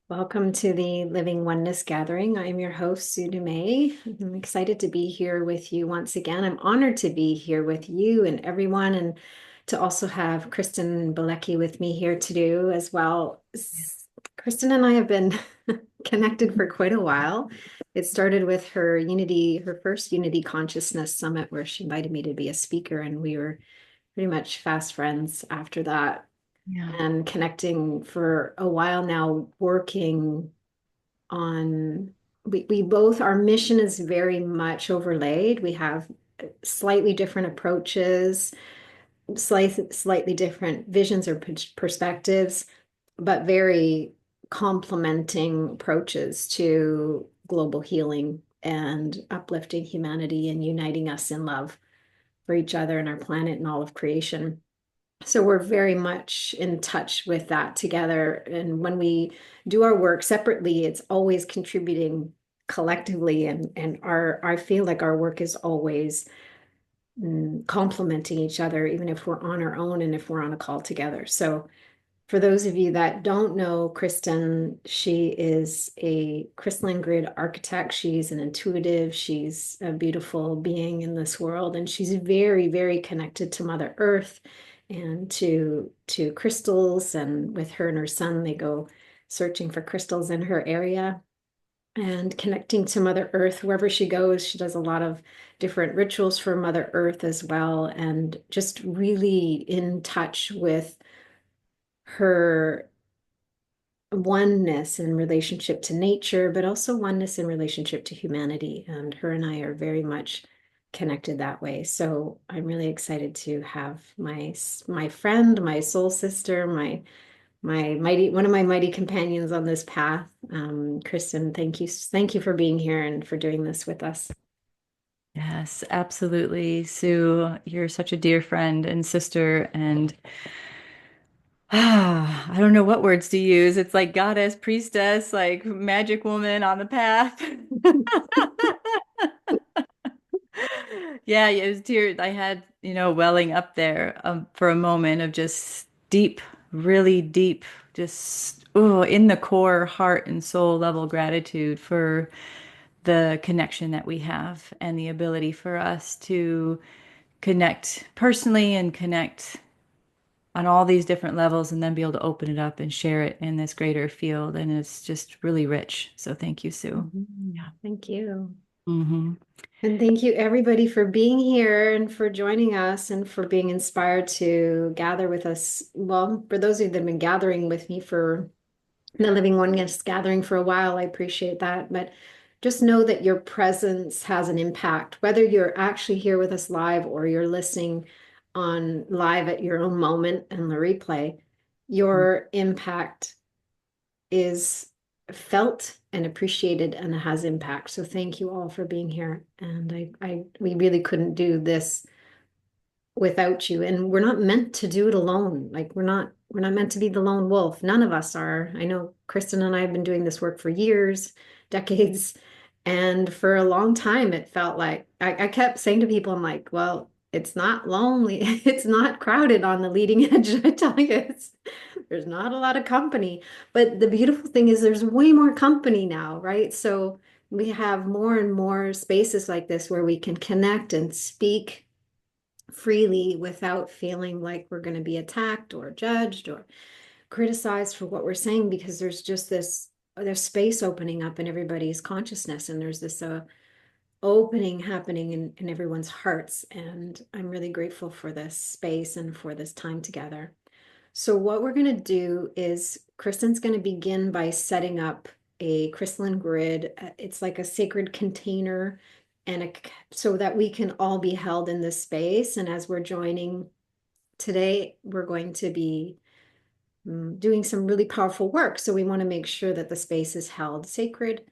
Welcome to the Living Oneness Gathering. I'm your host, Sue Dumais. I'm excited to be here with you once again. I'm honored to be here with you and everyone, and to also have Kristen Bielecki with me here to do as well. Kristen and I have been connected for quite a while. It started with her first Unity Consciousness Summit, where she invited me to be a speaker, and we were pretty much fast friends after that Yeah. and connecting for a while now, working on we both our mission is very much overlaid. We have slightly different approaches, slightly different visions or perspectives, but very complementing approaches to global healing and uplifting humanity and uniting us in love for each other and our planet and all of creation. So we're very much in touch with that together. And when we do our work separately, it's always contributing collectively. And I feel like our work is always complementing each other, even if we're on our own and if we're on a call together. So for those of you that don't know Kristen, she is a crystalline grid architect. She's an intuitive. She's a beautiful being in this world, and she's very, very connected to Mother Earth and to crystals. And with her and her son, they go searching for crystals in her area and connecting to Mother Earth wherever she goes. She does a lot of different rituals for Mother Earth as well, and just really in touch with her oneness in relationship to nature, but also oneness in relationship to humanity. And her and I are very much connected that way. So I'm really excited to have my friend, my soul sister, my mighty one of my mighty companions on this path. Kristen, thank you for being here and for doing this with us. Yes, absolutely. Sue, you're such a dear friend and sister. And I don't know what words to use. It's like goddess, priestess, like magic woman on the path. Yeah, it was tears. I had, welling up there for a moment of just deep, really deep, just in the core heart and soul level gratitude for the connection that we have and the ability for us to connect personally and connect on all these different levels and then be able to open it up and share it in this greater field. And it's just really rich. So thank you, Sue. Mhm. Yeah. Thank you. Hmm. And thank you, everybody, for being here and for joining us and for being inspired to gather with us. Well, for those of you that have been gathering with me for the Living Oneness gathering for a while, I appreciate that. But just know that your presence has an impact, whether you're actually here with us live or you're listening on live at your own moment and the replay. Your impact is felt and appreciated and has impact. So thank you all for being here. And we really couldn't do this without you. And we're not meant to do it alone. Like we're not meant to be the lone wolf. None of us are. I know Kristen and I have been doing this work for years, decades. And for a long time, it felt like I kept saying to people, I'm like, well, it's not lonely. It's not crowded on the leading edge. I tell you, there's not a lot of company. But the beautiful thing is there's way more company now, right? So we have more and more spaces like this where we can connect and speak freely without feeling like we're going to be attacked or judged or criticized for what we're saying, because there's space opening up in everybody's consciousness, and there's this opening happening in everyone's hearts. And I'm really grateful for this space and for this time together. So what we're going to do is Kristen's going to begin by setting up a crystalline grid. It's like a sacred container so that we can all be held in this space. And as we're joining today, we're going to be doing some really powerful work. So we want to make sure that the space is held sacred.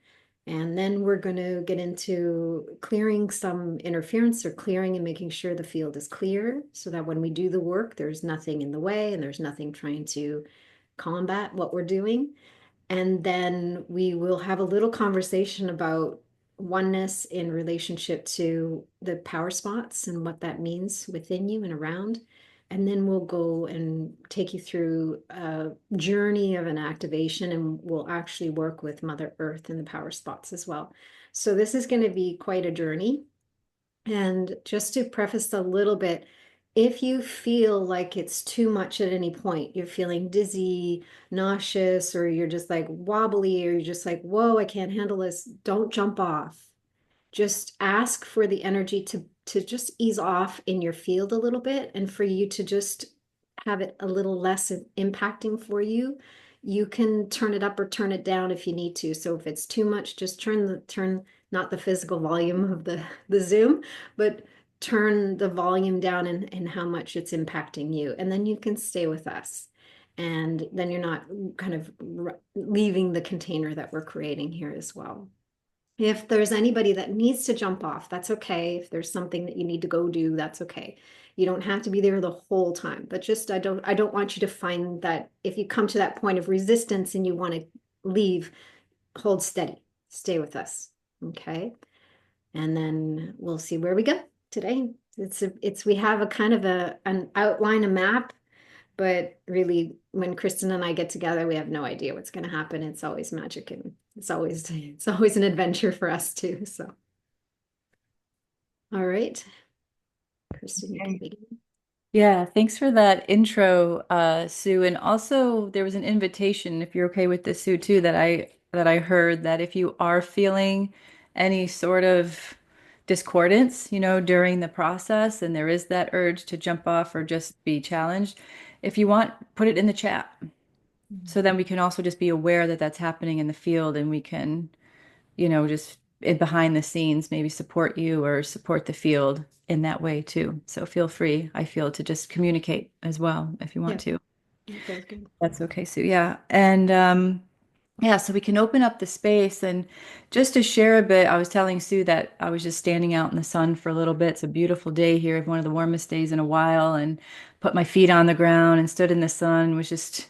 And then we're going to get into clearing some interference or clearing and making sure the field is clear so that when we do the work, there's nothing in the way and there's nothing trying to combat what we're doing. And then we will have a little conversation about oneness in relationship to the power spots and what that means within you and around. And then we'll go and take you through a journey of an activation, and we'll actually work with Mother Earth in the power spots as well. So this is going to be quite a journey. And just to preface a little bit, if you feel like it's too much at any point, you're feeling dizzy, nauseous, or you're just like wobbly, or you're just like, whoa, I can't handle this, don't jump off. Just ask for the energy to just ease off in your field a little bit, and for you to just have it a little less impacting for you. You can turn it up or turn it down if you need to. So if it's too much, just turn not the physical volume of the Zoom, but turn the volume down and how much it's impacting you. And then you can stay with us. And then you're not kind of leaving the container that we're creating here as well. If there's anybody that needs to jump off, that's okay. If there's something that you need to go do, that's okay. You don't have to be there the whole time, but just I don't want you to find that if you come to that point of resistance and you want to leave, hold steady. Stay with us. Okay? And then we'll see where we go today. It's we have a kind of an outline, a map, but really, when Kristen and I get together, we have no idea what's going to happen. It's always magic, and it's always an adventure for us too. So, all right, Kristen, you can begin. Yeah, thanks for that intro, Sue. And also there was an invitation, if you're okay with this, Sue, too, that I heard that if you are feeling any sort of discordance, during the process, and there is that urge to jump off or just be challenged, if you want, put it in the chat. So then we can also just be aware that that's happening in the field, and we can just behind the scenes, maybe support you or support the field in that way too. So feel free, I feel, to just communicate as well if you want Yeah, to. that feels good. That's okay, Sue. Yeah. And yeah, so we can open up the space. And just to share a bit, I was telling Sue that I was just standing out in the sun for a little bit. It's a beautiful day here, one of the warmest days in a while, and put my feet on the ground and stood in the sun, was just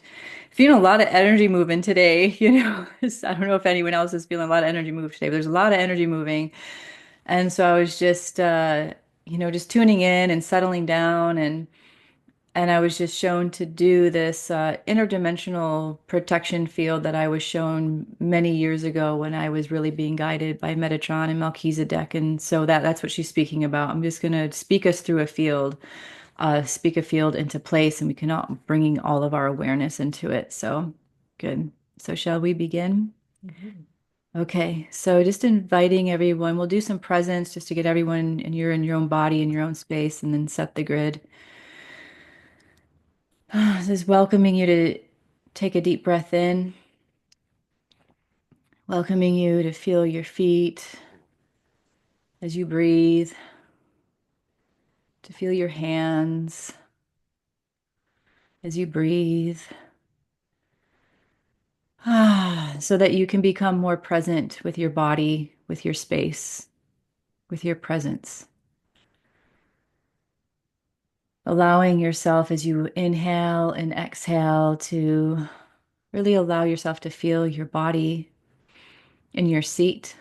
feeling a lot of energy moving today. I don't know if anyone else is feeling a lot of energy move today, but there's a lot of energy moving. And so I was just, just tuning in and settling down, and I was just shown to do this interdimensional protection field that I was shown many years ago when I was really being guided by Metatron and Melchizedek. And so that's what she's speaking about. I'm just going to speak us through a field, speak a field into place, and we can all bringing all of our awareness into it. So good. So shall we begin? Mhm. Okay, so just inviting everyone. We'll do some presence just to get everyone and you're in your own body, in your own space, and then set the grid. Just welcoming you to take a deep breath in, welcoming you to feel your feet as you breathe, to feel your hands as you breathe, so that you can become more present with your body, with your space, with your presence. Allowing yourself as you inhale and exhale to really allow yourself to feel your body in your seat.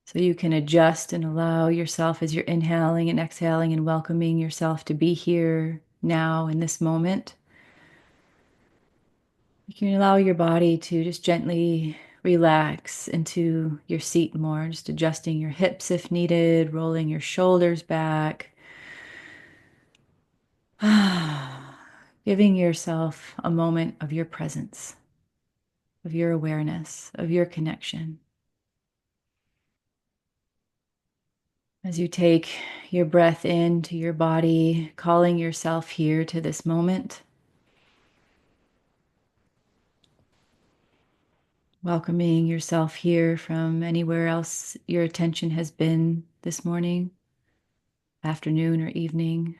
So you can adjust and allow yourself as you're inhaling and exhaling and welcoming yourself to be here now in this moment. You can allow your body to just gently relax into your seat more, just adjusting your hips if needed, rolling your shoulders back. Giving yourself a moment of your presence, of your awareness, of your connection. As you take your breath into your body, calling yourself here to this moment, welcoming yourself here from anywhere else your attention has been this morning, afternoon, or evening.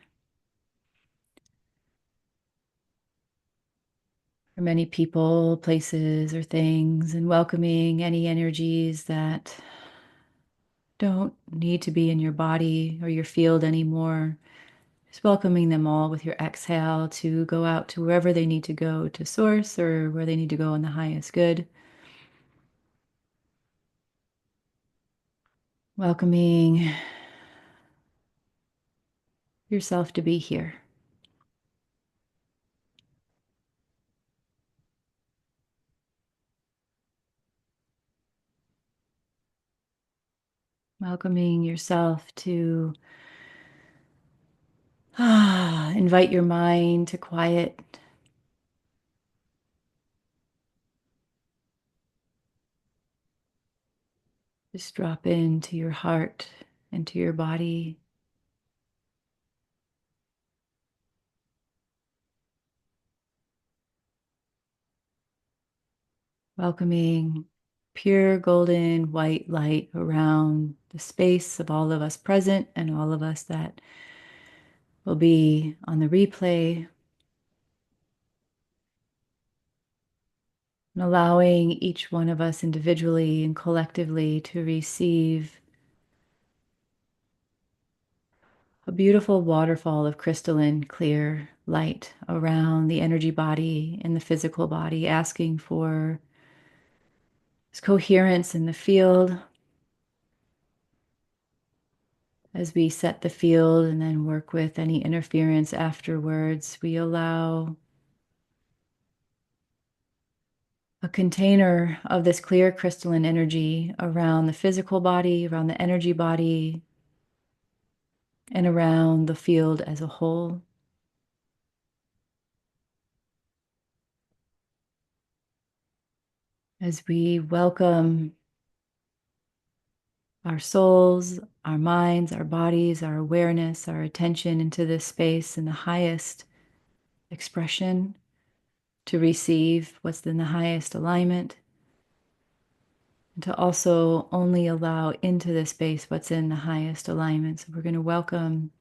For many people, places, or things, and welcoming any energies that don't need to be in your body or your field anymore. Just welcoming them all with your exhale to go out to wherever they need to go to source or where they need to go in the highest good. Welcoming yourself to be here. Welcoming yourself to invite your mind to quiet. Just drop into your heart, into your body. Welcoming pure golden white light around the space of all of us present and all of us that will be on the replay. And allowing each one of us individually and collectively to receive a beautiful waterfall of crystalline clear light around the energy body and the physical body, asking for this coherence in the field as we set the field and then work with any interference afterwards. We allow a container of this clear crystalline energy around the physical body, around the energy body, and around the field as a whole. As we welcome our souls, our minds, our bodies, our awareness, our attention into this space in the highest expression to receive what's in the highest alignment, and to also only allow into this space what's in the highest alignment. So we're going to welcome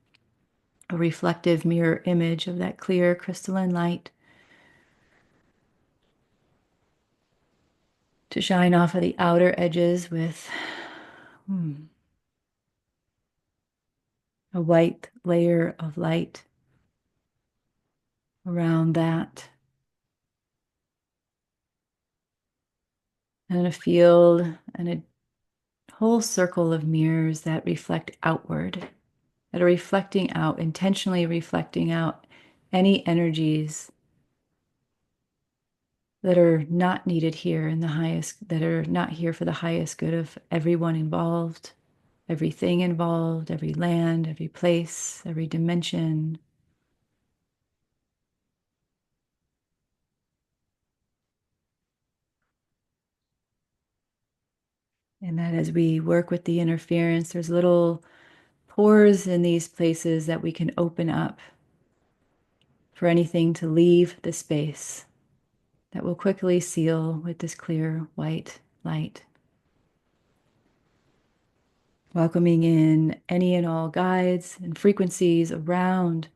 a reflective mirror image of that clear crystalline light to shine off of the outer edges with a white layer of light around that. And a field and a whole circle of mirrors that reflect outward, that are reflecting out, intentionally reflecting out any energies that are not needed here in the highest, that are not here for the highest good of everyone involved, everything involved, every land, every place, every dimension. And that as we work with the interference, there's little pores in these places that we can open up for anything to leave the space that will quickly seal with this clear white light. Welcoming in any and all guides and frequencies around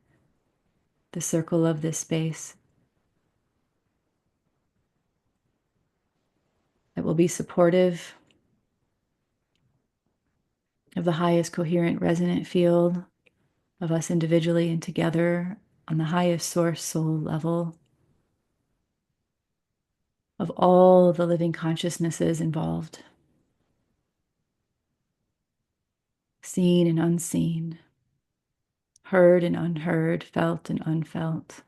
the circle of this space that will be supportive of the highest coherent resonant field of us individually and together on the highest source soul level of all the living consciousnesses involved, seen and unseen, heard and unheard, felt and unfelt,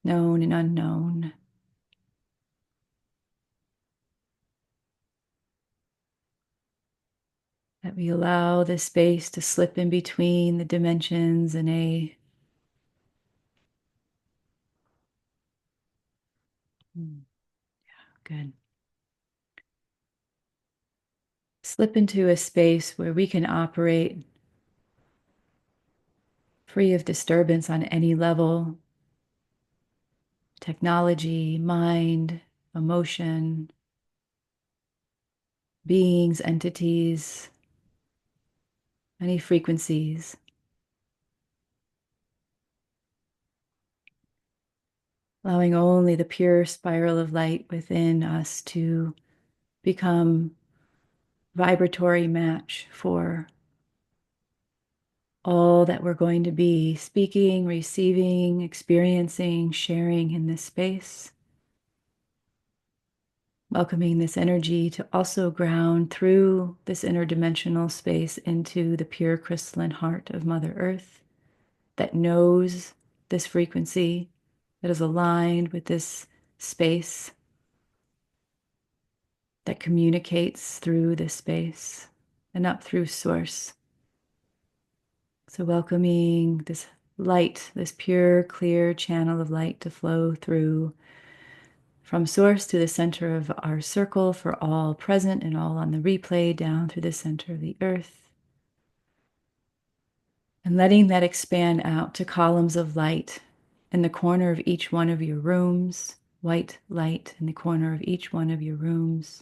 known and unknown. That we allow this space to slip in between the dimensions in a good. Slip into a space where we can operate free of disturbance on any level. Technology, mind, emotion, beings, entities, any frequencies. Allowing only the pure spiral of light within us to become vibratory match for all that we're going to be speaking, receiving, experiencing, sharing in this space. Welcoming this energy to also ground through this interdimensional space into the pure crystalline heart of Mother Earth, that knows this frequency, that is aligned with this space, that communicates through this space and up through source. So welcoming this light, this pure, clear channel of light to flow through from source to the center of our circle for all present and all on the replay, down through the center of the earth. And letting that expand out to columns of light in the corner of each one of your rooms, white light in the corner of each one of your rooms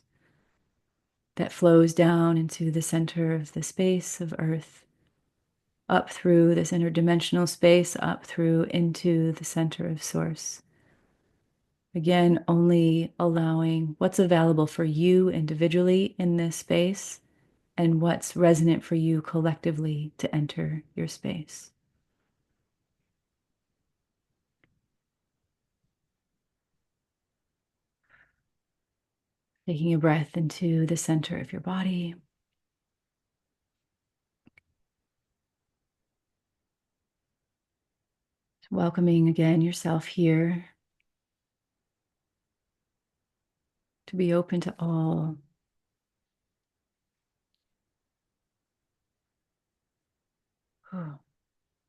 that flows down into the center of the space of earth, up through this interdimensional space, up through into the center of source. Again, only allowing what's available for you individually in this space and what's resonant for you collectively to enter your space. Taking a breath into the center of your body. Welcoming again yourself here to be open to all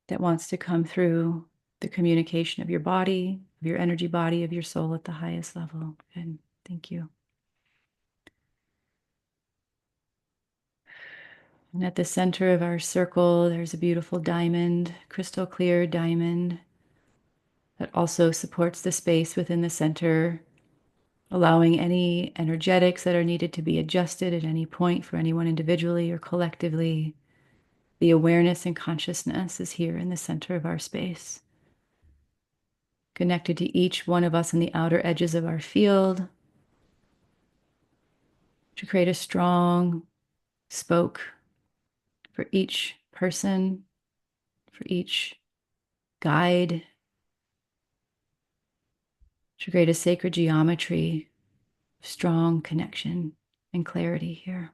that wants to come through the communication of your body, of your energy body, of your soul at the highest level. And thank you. And at the center of our circle, there's a beautiful diamond, crystal clear diamond that also supports the space within the center, allowing any energetics that are needed to be adjusted at any point for anyone individually or collectively. The awareness and consciousness is here in the center of our space, connected to each one of us in the outer edges of our field to create a strong spoke for each person, for each guide, to create a sacred geometry, strong connection and clarity here.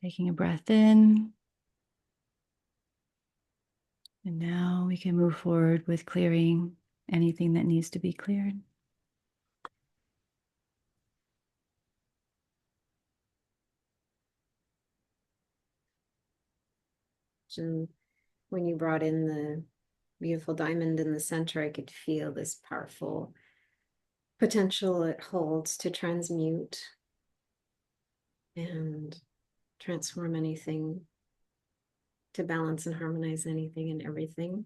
Taking a breath in. And now we can move forward with clearing anything that needs to be cleared. And when you brought in the beautiful diamond in the center, I could feel this powerful potential it holds to transmute and transform anything, to balance and harmonize anything and everything.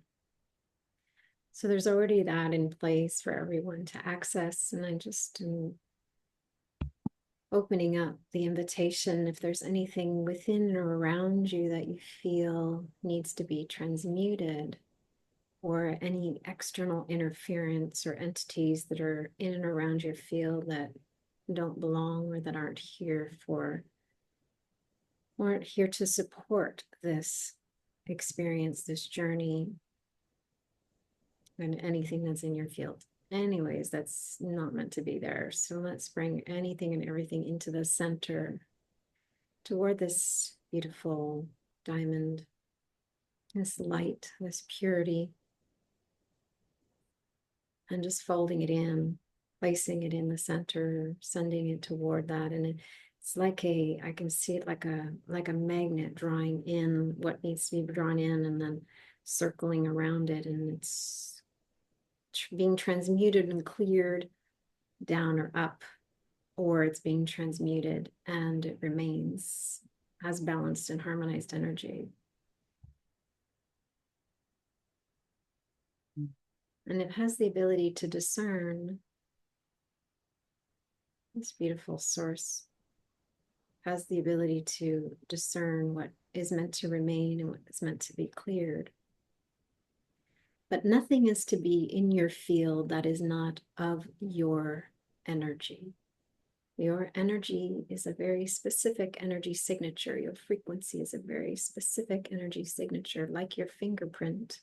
So there's already that in place for everyone to access. And I just am opening up the invitation if there's anything within or around you that you feel needs to be transmuted, or any external interference or entities that are in and around your field that don't belong or that aren't here to support this experience, this journey, and anything that's in your field. Anyways, that's not meant to be there. So let's bring anything and everything into the center toward this beautiful diamond, this light, this purity, and just folding it in, placing it in the center, sending it toward that. And it's like I can see it like a magnet drawing in what needs to be drawn in and then circling around it. And it's being transmuted and cleared down or up, or it's being transmuted and it remains as balanced and harmonized energy. And it has the ability to discern. This beautiful source has the ability to discern what is meant to remain and what is meant to be cleared. But nothing is to be in your field that is not of your energy. Your energy is a very specific energy signature. Your frequency is a very specific energy signature, like your fingerprint.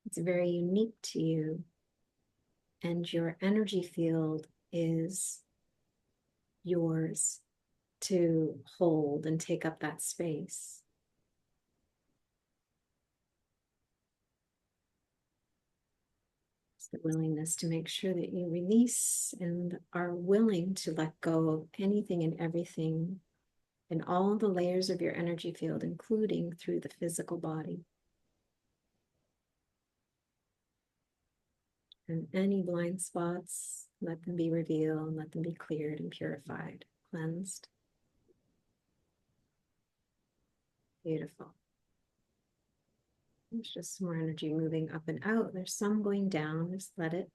It's very unique to you. And your energy field is yours to hold and take up that space. It's the willingness to make sure that you release and are willing to let go of anything and everything in all the layers of your energy field, including through the physical body. And any blind spots, let them be revealed, let them be cleared and purified, cleansed. Beautiful. There's just some more energy moving up and out. There's some going down. Just let it.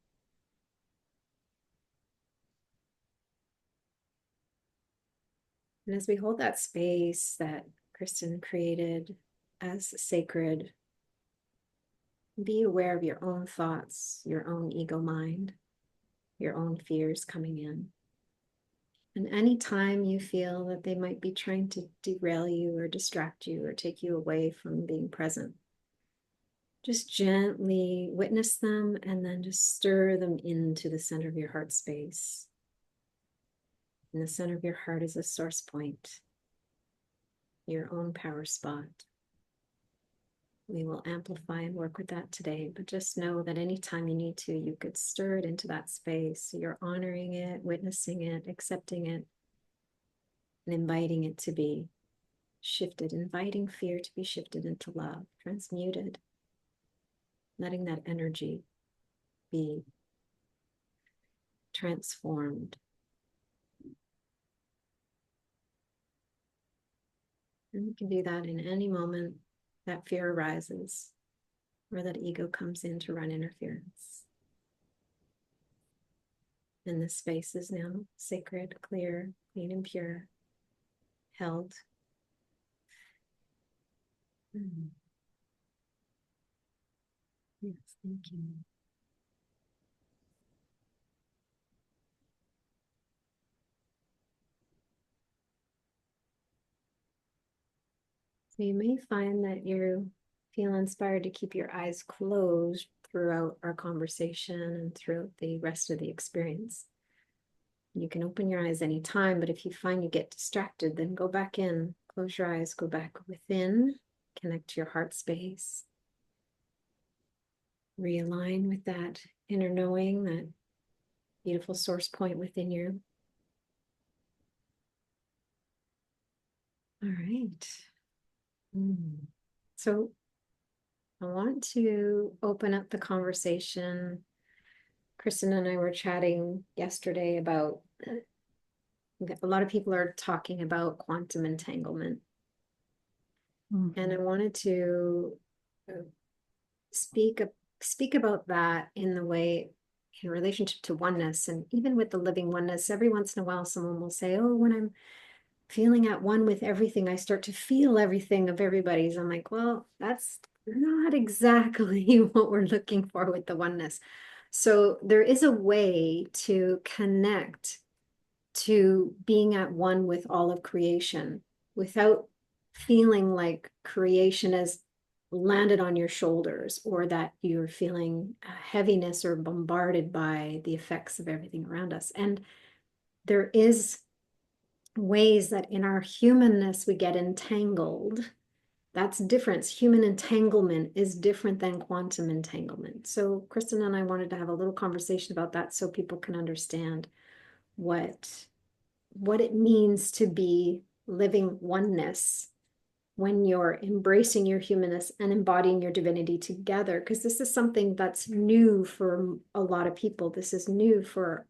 And as we hold that space that Kristen created as sacred, be aware of your own thoughts, your own ego mind, your own fears coming in. And anytime you feel that they might be trying to derail you or distract you or take you away from being present, just gently witness them and then just stir them into the center of your heart space. And the center of your heart is a source point, your own power spot. We will amplify and work with that today, but just know that anytime you need to, you could stir it into that space. So you're honoring it, witnessing it, accepting it, and inviting it to be shifted, inviting fear to be shifted into love, transmuted, letting that energy be transformed. And you can do that in any moment that fear arises or that ego comes in to run interference. And this space is now sacred, clear, clean, and pure, held. Yes, thank you. So you may find that you feel inspired to keep your eyes closed throughout our conversation and throughout the rest of the experience. You can open your eyes anytime, but if you find you get distracted, then go back in, close your eyes, go back within, connect to your heart space. Realign with that inner knowing, that beautiful source point within you. All right. So I want to open up the conversation. Kristen and I were chatting yesterday about a lot of people are talking about quantum entanglement. And I wanted to speak about that in the way, in relationship to oneness. And even with the living oneness, every once in a while, someone will say, oh, when I'm feeling at one with everything, I start to feel everything of everybody's. I'm like, well, that's not exactly what we're looking for with the oneness. So there is a way to connect to being at one with all of creation without feeling like creation has landed on your shoulders or that you're feeling heaviness or bombarded by the effects of everything around us. And there is ways that in our humanness we get entangled. That's different. Human entanglement is different than quantum entanglement. So Kristen and I wanted to have a little conversation about that so people can understand what it means to be living oneness when you're embracing your humanness and embodying your divinity together, because this is something that's new for a lot of people. This is new for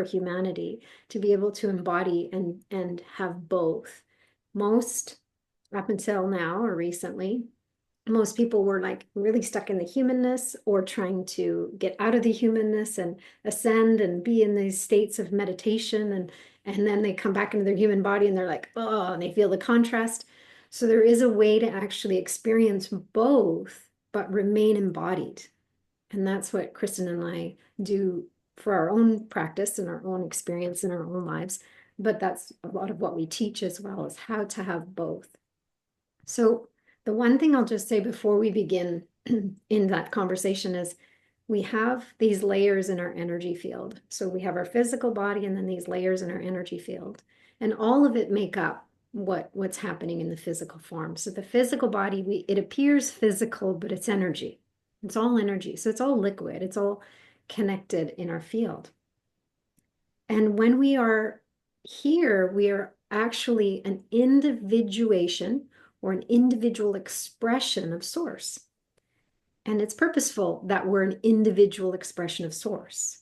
humanity to be able to embody and have both. Most up until now or recently, most people were like really stuck in the humanness or trying to get out of the humanness and ascend and be in these states of meditation, and then they come back into their human body and they're like, oh, and they feel the contrast. So there is a way to actually experience both but remain embodied. And that's what Kristen and I do for our own practice and our own experience in our own lives. But that's a lot of what we teach as well, is how to have both. So the one thing I'll just say before we begin in that conversation is we have these layers in our energy field. So we have our physical body and then these layers in our energy field. and all of it make up what's happening in the physical form. So the physical body, it appears physical, but it's energy. It's all energy. So it's all liquid. It's all connected in our field. And when we are here, we are actually an individuation or an individual expression of source. And it's purposeful that we're an individual expression of source.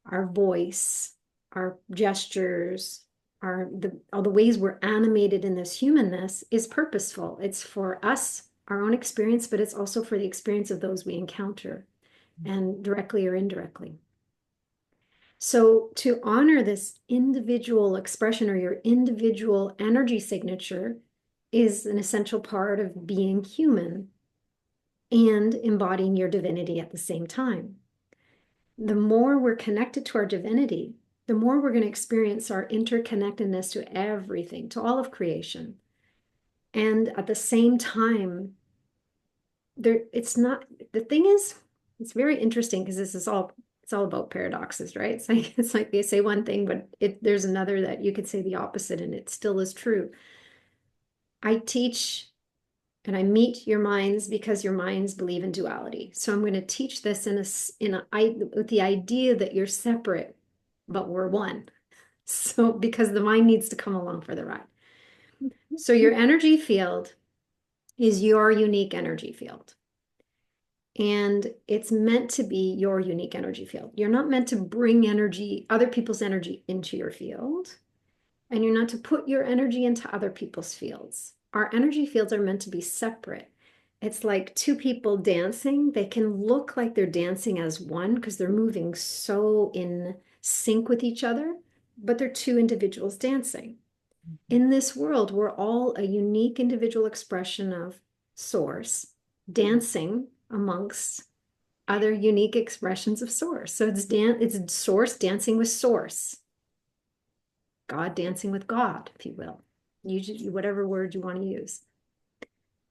Our voice, our gestures, all the ways we're animated in this humanness is purposeful. It's for us, our own experience, but it's also for the experience of those we encounter, and directly or indirectly. So to honor this individual expression or your individual energy signature is an essential part of being human and embodying your divinity at the same time. The more we're connected to our divinity, the more we're going to experience our interconnectedness to everything, to all of creation. And at the same time, it's not, the thing is, it's very interesting because it's all about paradoxes, right? It's like they say one thing, but there's another that you could say the opposite, and it still is true. I teach and I meet your minds because your minds believe in duality. So I'm going to teach this with the idea that you're separate, but we're one. So because the mind needs to come along for the ride. So your energy field is your unique energy field. And it's meant to be your unique energy field. You're not meant to bring other people's energy into your field. And you're not to put your energy into other people's fields. Our energy fields are meant to be separate. It's like two people dancing. They can look like they're dancing as one because they're moving so in sync with each other, but they're two individuals dancing. In this world, we're all a unique individual expression of source dancing amongst other unique expressions of source. So it's source dancing with source. God dancing with God, if you will. Use whatever word you want to use.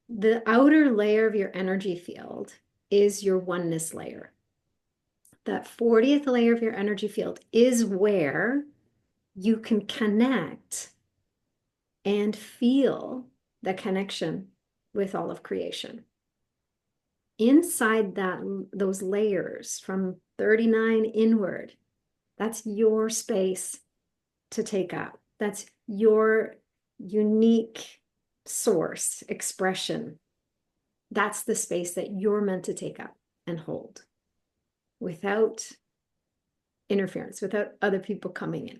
The outer layer of your energy field is your oneness layer. That 40th layer of your energy field is where you can connect and feel the connection with all of creation. Inside those layers from 39 inward, that's your space to take up. That's your unique source expression. That's the space that you're meant to take up and hold without interference, without other people coming in.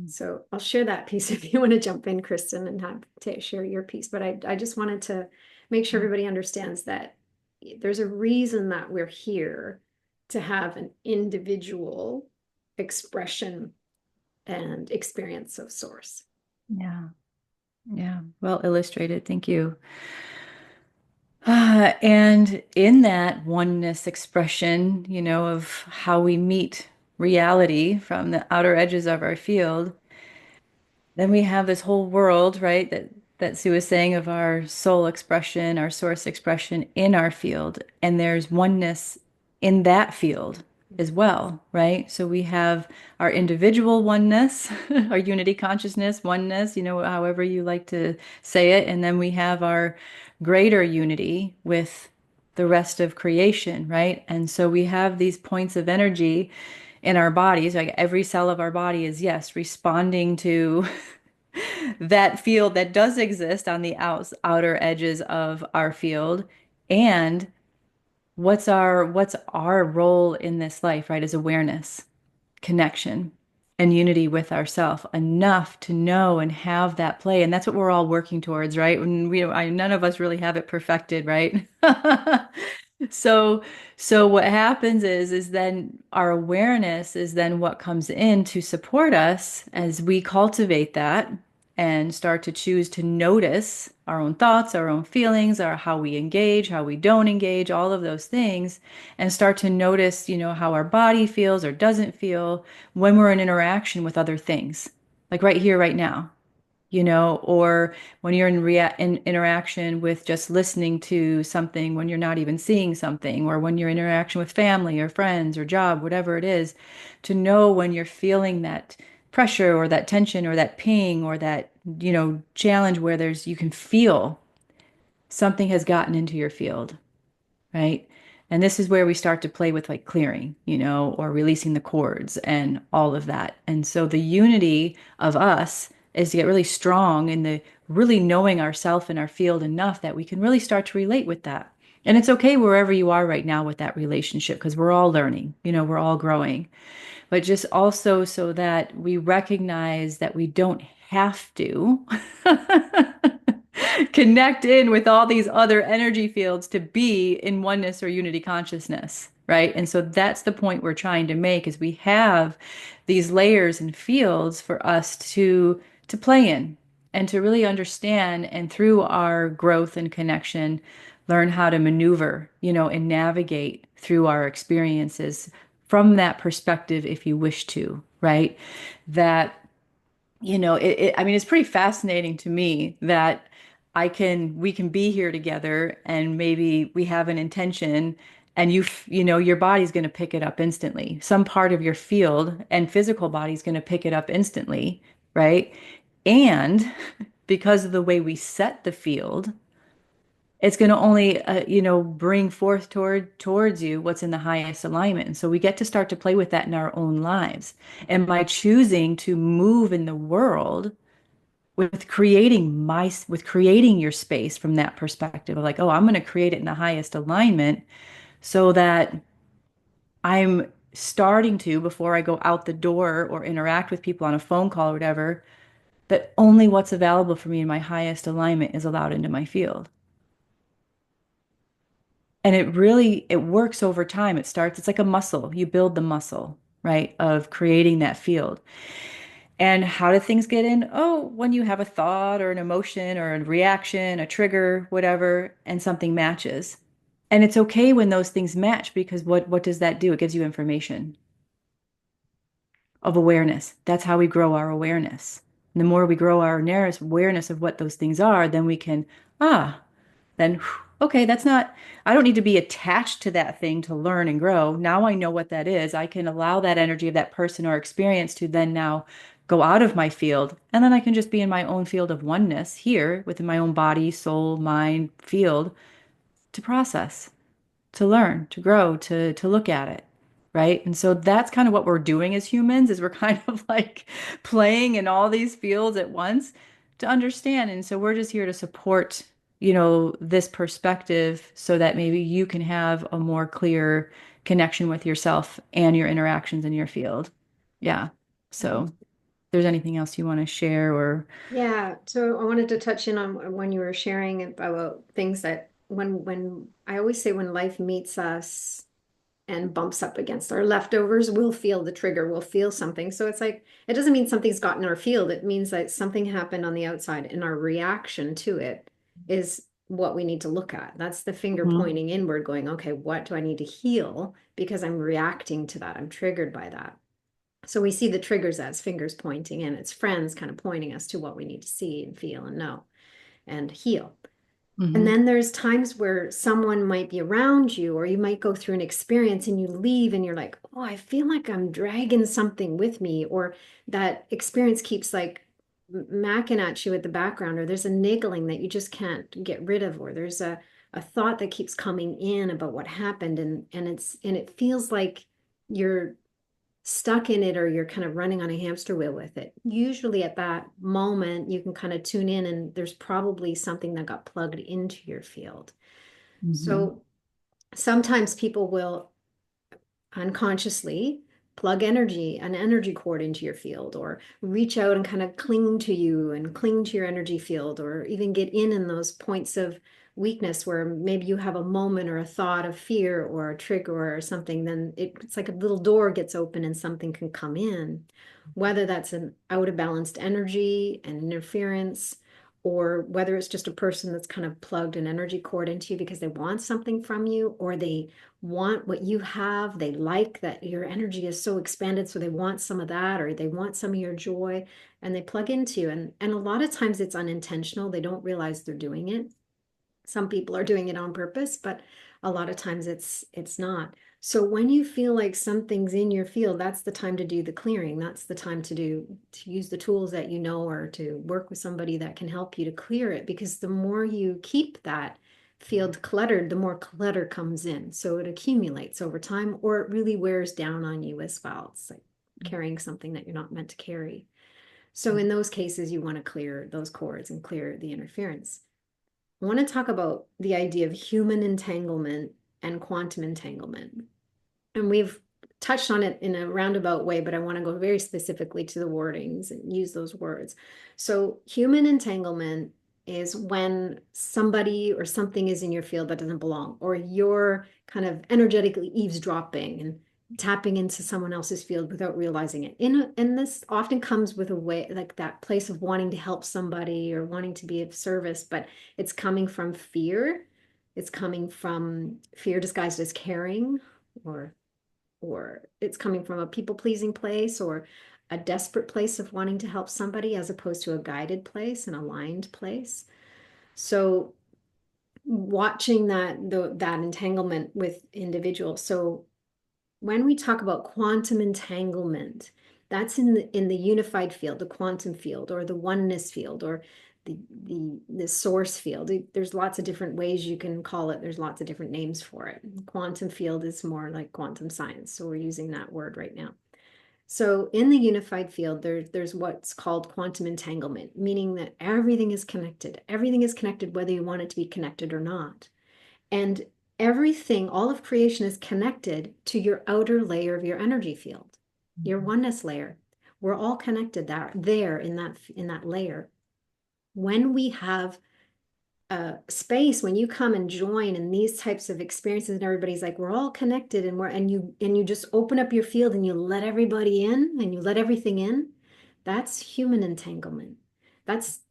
So I'll share that piece if you want to jump in, Kristen, and have to share your piece. But I just wanted to make sure everybody understands that there's a reason that we're here to have an individual expression and experience of source. Yeah. Yeah. Well illustrated. Thank you. And in that oneness expression, of how we meet reality from the outer edges of our field, then we have this whole world, right, that Sue was saying of our soul expression, our source expression in our field, and there's oneness in that field as well, right? So we have our individual oneness, our unity consciousness, oneness, however you like to say it, and then we have our greater unity with the rest of creation, right? And so we have these points of energy in our bodies, like every cell of our body is, yes, responding to that field that does exist on the outer edges of our field. And what's our role in this life, right? Is awareness, connection, and unity with ourself enough to know and have that play. And that's what we're all working towards, right? When none of us really have it perfected, right? So, so what happens is then our awareness is then what comes in to support us as we cultivate that and start to choose to notice our own thoughts, our own feelings, our how we engage, how we don't engage, all of those things, and start to notice, how our body feels or doesn't feel when we're in interaction with other things, like right here, right now, or when you're in interaction with just listening to something when you're not even seeing something, or when you're in interaction with family or friends or job, whatever it is, to know when you're feeling pressure or that tension or that ping or that, challenge where you can feel something has gotten into your field, right? And this is where we start to play with like clearing, or releasing the cords and all of that. And so the unity of us is to get really strong in the really knowing ourself and our field enough that we can really start to relate with that. And it's okay wherever you are right now with that relationship because we're all learning, we're all growing. But just also so that we recognize that we don't have to connect in with all these other energy fields to be in oneness or unity consciousness, right? And so that's the point we're trying to make is we have these layers and fields for us to play in and to really understand and through our growth and connection learn how to maneuver, and navigate through our experiences from that perspective if you wish to, right? That I mean, it's pretty fascinating to me that we can be here together and maybe we have an intention and your body's going to pick it up instantly. Some part of your field and physical body's going to pick it up instantly, right? And because of the way we set the field, it's going to only bring forth towards you what's in the highest alignment. And so we get to start to play with that in our own lives. And by choosing to move in the world with creating your space from that perspective of like, oh, I'm going to create it in the highest alignment so that I'm starting to, before I go out the door or interact with people on a phone call or whatever, that only what's available for me in my highest alignment is allowed into my field. And it works over time. It's like a muscle. You build the muscle, right, of creating that field. And how do things get in? Oh, when you have a thought or an emotion or a reaction, a trigger, whatever, and something matches. And it's okay when those things match because what does that do? It gives you information of awareness. That's how we grow our awareness. And the more we grow our awareness of what those things are, then we can, then okay, that's not, I don't need to be attached to that thing to learn and grow. Now I know what that is. I can allow that energy of that person or experience to then now go out of my field. And then I can just be in my own field of oneness here within my own body, soul, mind field to process, to learn, to grow, to look at it. Right. And so that's kind of what we're doing as humans is we're kind of like playing in all these fields at once to understand. And so we're just here to support, this perspective so that maybe you can have a more clear connection with yourself and your interactions in your field. Yeah. So if there's anything else you want to share or Yeah, so I wanted to touch in on when you were sharing about things that when I always say when life meets us and bumps up against our leftovers, we'll feel the trigger, we'll feel something. So it's like it doesn't mean something's gotten our field. It means that something happened on the outside and our reaction to it is what we need to look at. That's the finger Mhm. pointing inward, going, okay, what do I need to heal? Because I'm reacting to that. I'm triggered by that. So we see the triggers as fingers pointing and it's friends kind of pointing us to what we need to see and feel and know and heal. And Mhm. then there's times where someone might be around you, or you might go through an experience and you leave and you're like, oh, I feel like I'm dragging something with me, or that experience keeps like macking at you at the background, or there's a niggling that you just can't get rid of, or there's a thought that keeps coming in about what happened, and it feels like you're stuck in it or you're kind of running on a hamster wheel with it. Usually at that moment, you can kind of tune in and there's probably something that got plugged into your field. Mhm. So sometimes people will unconsciously plug an energy cord into your field, or reach out and kind of cling to you and cling to your energy field, or even get in those points of weakness where maybe you have a moment or a thought of fear or a trigger or something, then it's like a little door gets open and something can come in, whether that's an out of balanced energy and interference, or whether it's just a person that's kind of plugged an energy cord into you because they want something from you, or they want what you have. They like that your energy is so expanded, so they want some of that, or they want some of your joy, and they plug into you. And a lot of times it's unintentional. They don't realize they're doing it. Some people are doing it on purpose, but a lot of times it's not. So when you feel like something's in your field, that's the time to do the clearing. That's the time to use the tools that you know, or to work with somebody that can help you to clear it. Because the more you keep that field cluttered, the more clutter comes in. So it accumulates over time, or it really wears down on you as well. It's like carrying something that you're not meant to carry. So in those cases, you want to clear those cords and clear the interference. I want to talk about the idea of human entanglement and quantum entanglement. And we've touched on it in a roundabout way, but I want to go very specifically to the wordings and use those words. So, human entanglement is when somebody or something is in your field that doesn't belong, or you're kind of energetically eavesdropping and tapping into someone else's field without realizing it. And this often comes with a way, like that place of wanting to help somebody or wanting to be of service, but it's coming from fear. It's coming from fear disguised as caring, or it's coming from a people-pleasing place, or a desperate place of wanting to help somebody, as opposed to a guided place, an aligned place. So watching that entanglement with individuals. So when we talk about quantum entanglement, that's in the unified field, the quantum field, or the oneness field, or the source field. There's lots of different ways you can call it. There's lots of different names for it. Quantum field is more like quantum science, so we're using that word right now. So in the unified field, there's what's called quantum entanglement, meaning that everything is connected. Everything is connected, whether you want it to be connected or not. And everything, all of creation is connected to your outer layer of your energy field, your oneness layer. We're all connected there in that layer. When we have space, when you come and join in these types of experiences, and everybody's like, we're all connected, and you just open up your field and you let everybody in and you let everything in, that's human entanglement. That's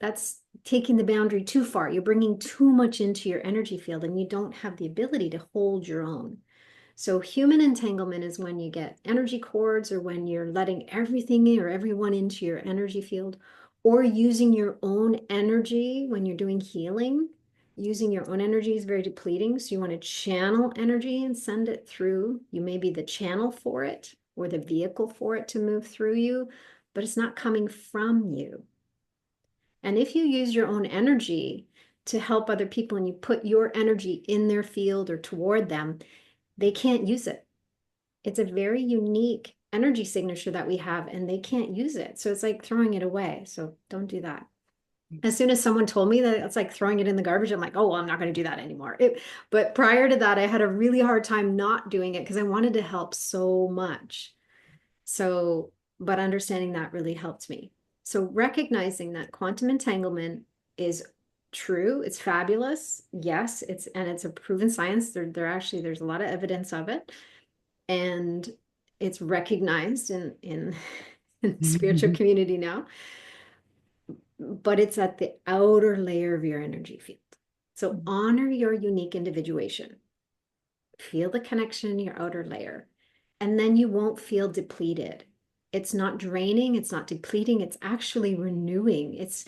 taking the boundary too far. You're bringing too much into your energy field, and you don't have the ability to hold your own. So human entanglement is when you get energy cords, or when you're letting everything in or everyone into your energy field, or using your own energy when you're doing healing. Using your own energy is very depleting. So you want to channel energy and send it through. You may be the channel for it or the vehicle for it to move through you, but it's not coming from you. And if you use your own energy to help other people, and you put your energy in their field or toward them, they can't use it. It's a very unique energy signature that we have, and they can't use it. So it's like throwing it away. So don't do that. As soon as someone told me that it's like throwing it in the garbage, I'm like, oh, well, I'm not going to do that anymore. But prior to that, I had a really hard time not doing it because I wanted to help so much. So, but understanding that really helped me. So recognizing that quantum entanglement is true, it's fabulous. Yes, it's a proven science. There's a lot of evidence of it, and it's recognized in in the spiritual community now. But it's at the outer layer of your energy field. So honor your unique individuation. Feel the connection in your outer layer, and then you won't feel depleted. It's not draining, it's not depleting, it's actually renewing. It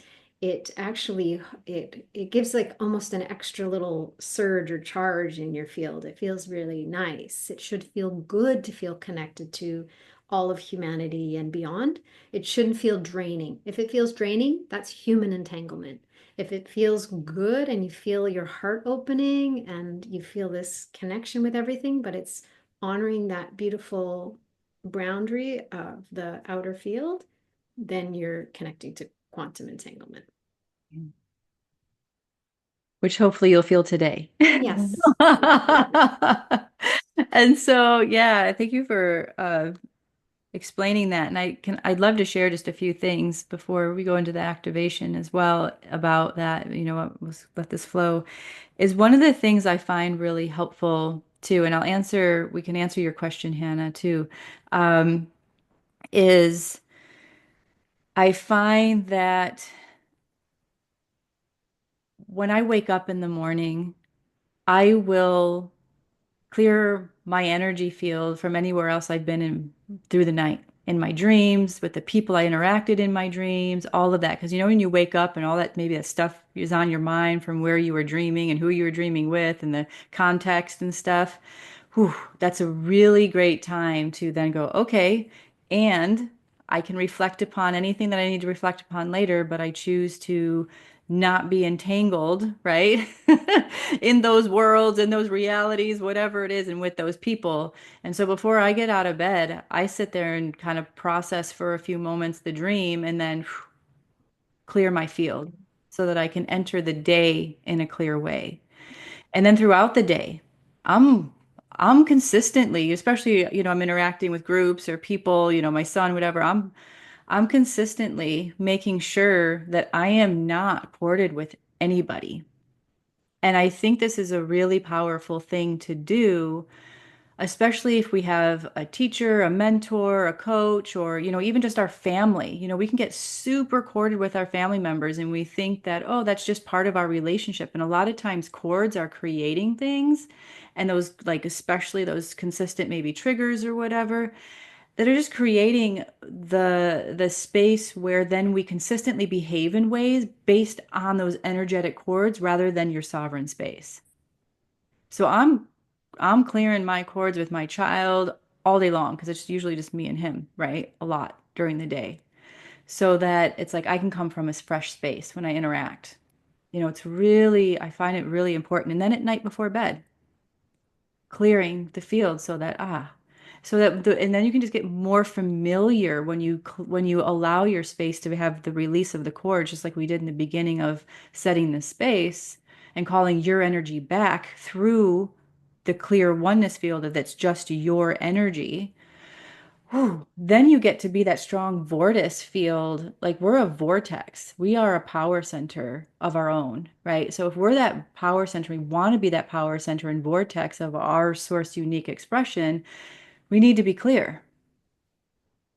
gives like almost an extra little surge or charge in your field. It feels really nice. It should feel good to feel connected to all of humanity and beyond. It shouldn't feel draining. If it feels draining, that's human entanglement. If it feels good and you feel your heart opening and you feel this connection with everything, but it's honoring that beautiful boundary of the outer field, then you're connecting to quantum entanglement. Which hopefully you'll feel today. Yes. And so, yeah, thank you for explaining that. And I'd love to share just a few things before we go into the activation as well about that, let this flow, is one of the things I find really helpful too, and we can answer your question, Hannah, too, is I find that when I wake up in the morning, I will clear my energy field from anywhere else I've been in through the night, in my dreams, with the people I interacted in my dreams, all of that. Because when you wake up and all that, maybe that stuff is on your mind from where you were dreaming and who you were dreaming with and the context and stuff. whew, that's a really great time to then go, okay, and I can reflect upon anything that I need to reflect upon later, but I choose to not be entangled, right? In those worlds, in those realities, whatever it is, and with those people. And so before I get out of bed, I sit there and kind of process for a few moments the dream and then clear my field so that I can enter the day in a clear way. And then throughout the day, I'm I'm consistently, especially, I'm interacting with groups or people, my son, whatever. I'm consistently making sure that I am not corded with anybody. And I think this is a really powerful thing to do, especially if we have a teacher, a mentor, a coach, or, even just our family. We can get super corded with our family members and we think that, oh, that's just part of our relationship. And a lot of times cords are creating things, and those, like, especially those consistent maybe triggers or whatever, that are just creating the space where then we consistently behave in ways based on those energetic cords rather than your sovereign space. So I'm clearing my cords with my child all day long because it's usually just me and him, right? A lot during the day. So that it's like I can come from a fresh space when I interact. It's really, I find it really important. And then at night before bed, clearing the field and then you can just get more familiar when you allow your space to have the release of the cord, just like we did in the beginning of setting the space and calling your energy back through the clear oneness field that's just your energy. Whew. Then you get to be that strong vortex field. Like, we're a vortex. We are a power center of our own, right? So if we're that power center, we want to be that power center and vortex of our source unique expression, we need to be clear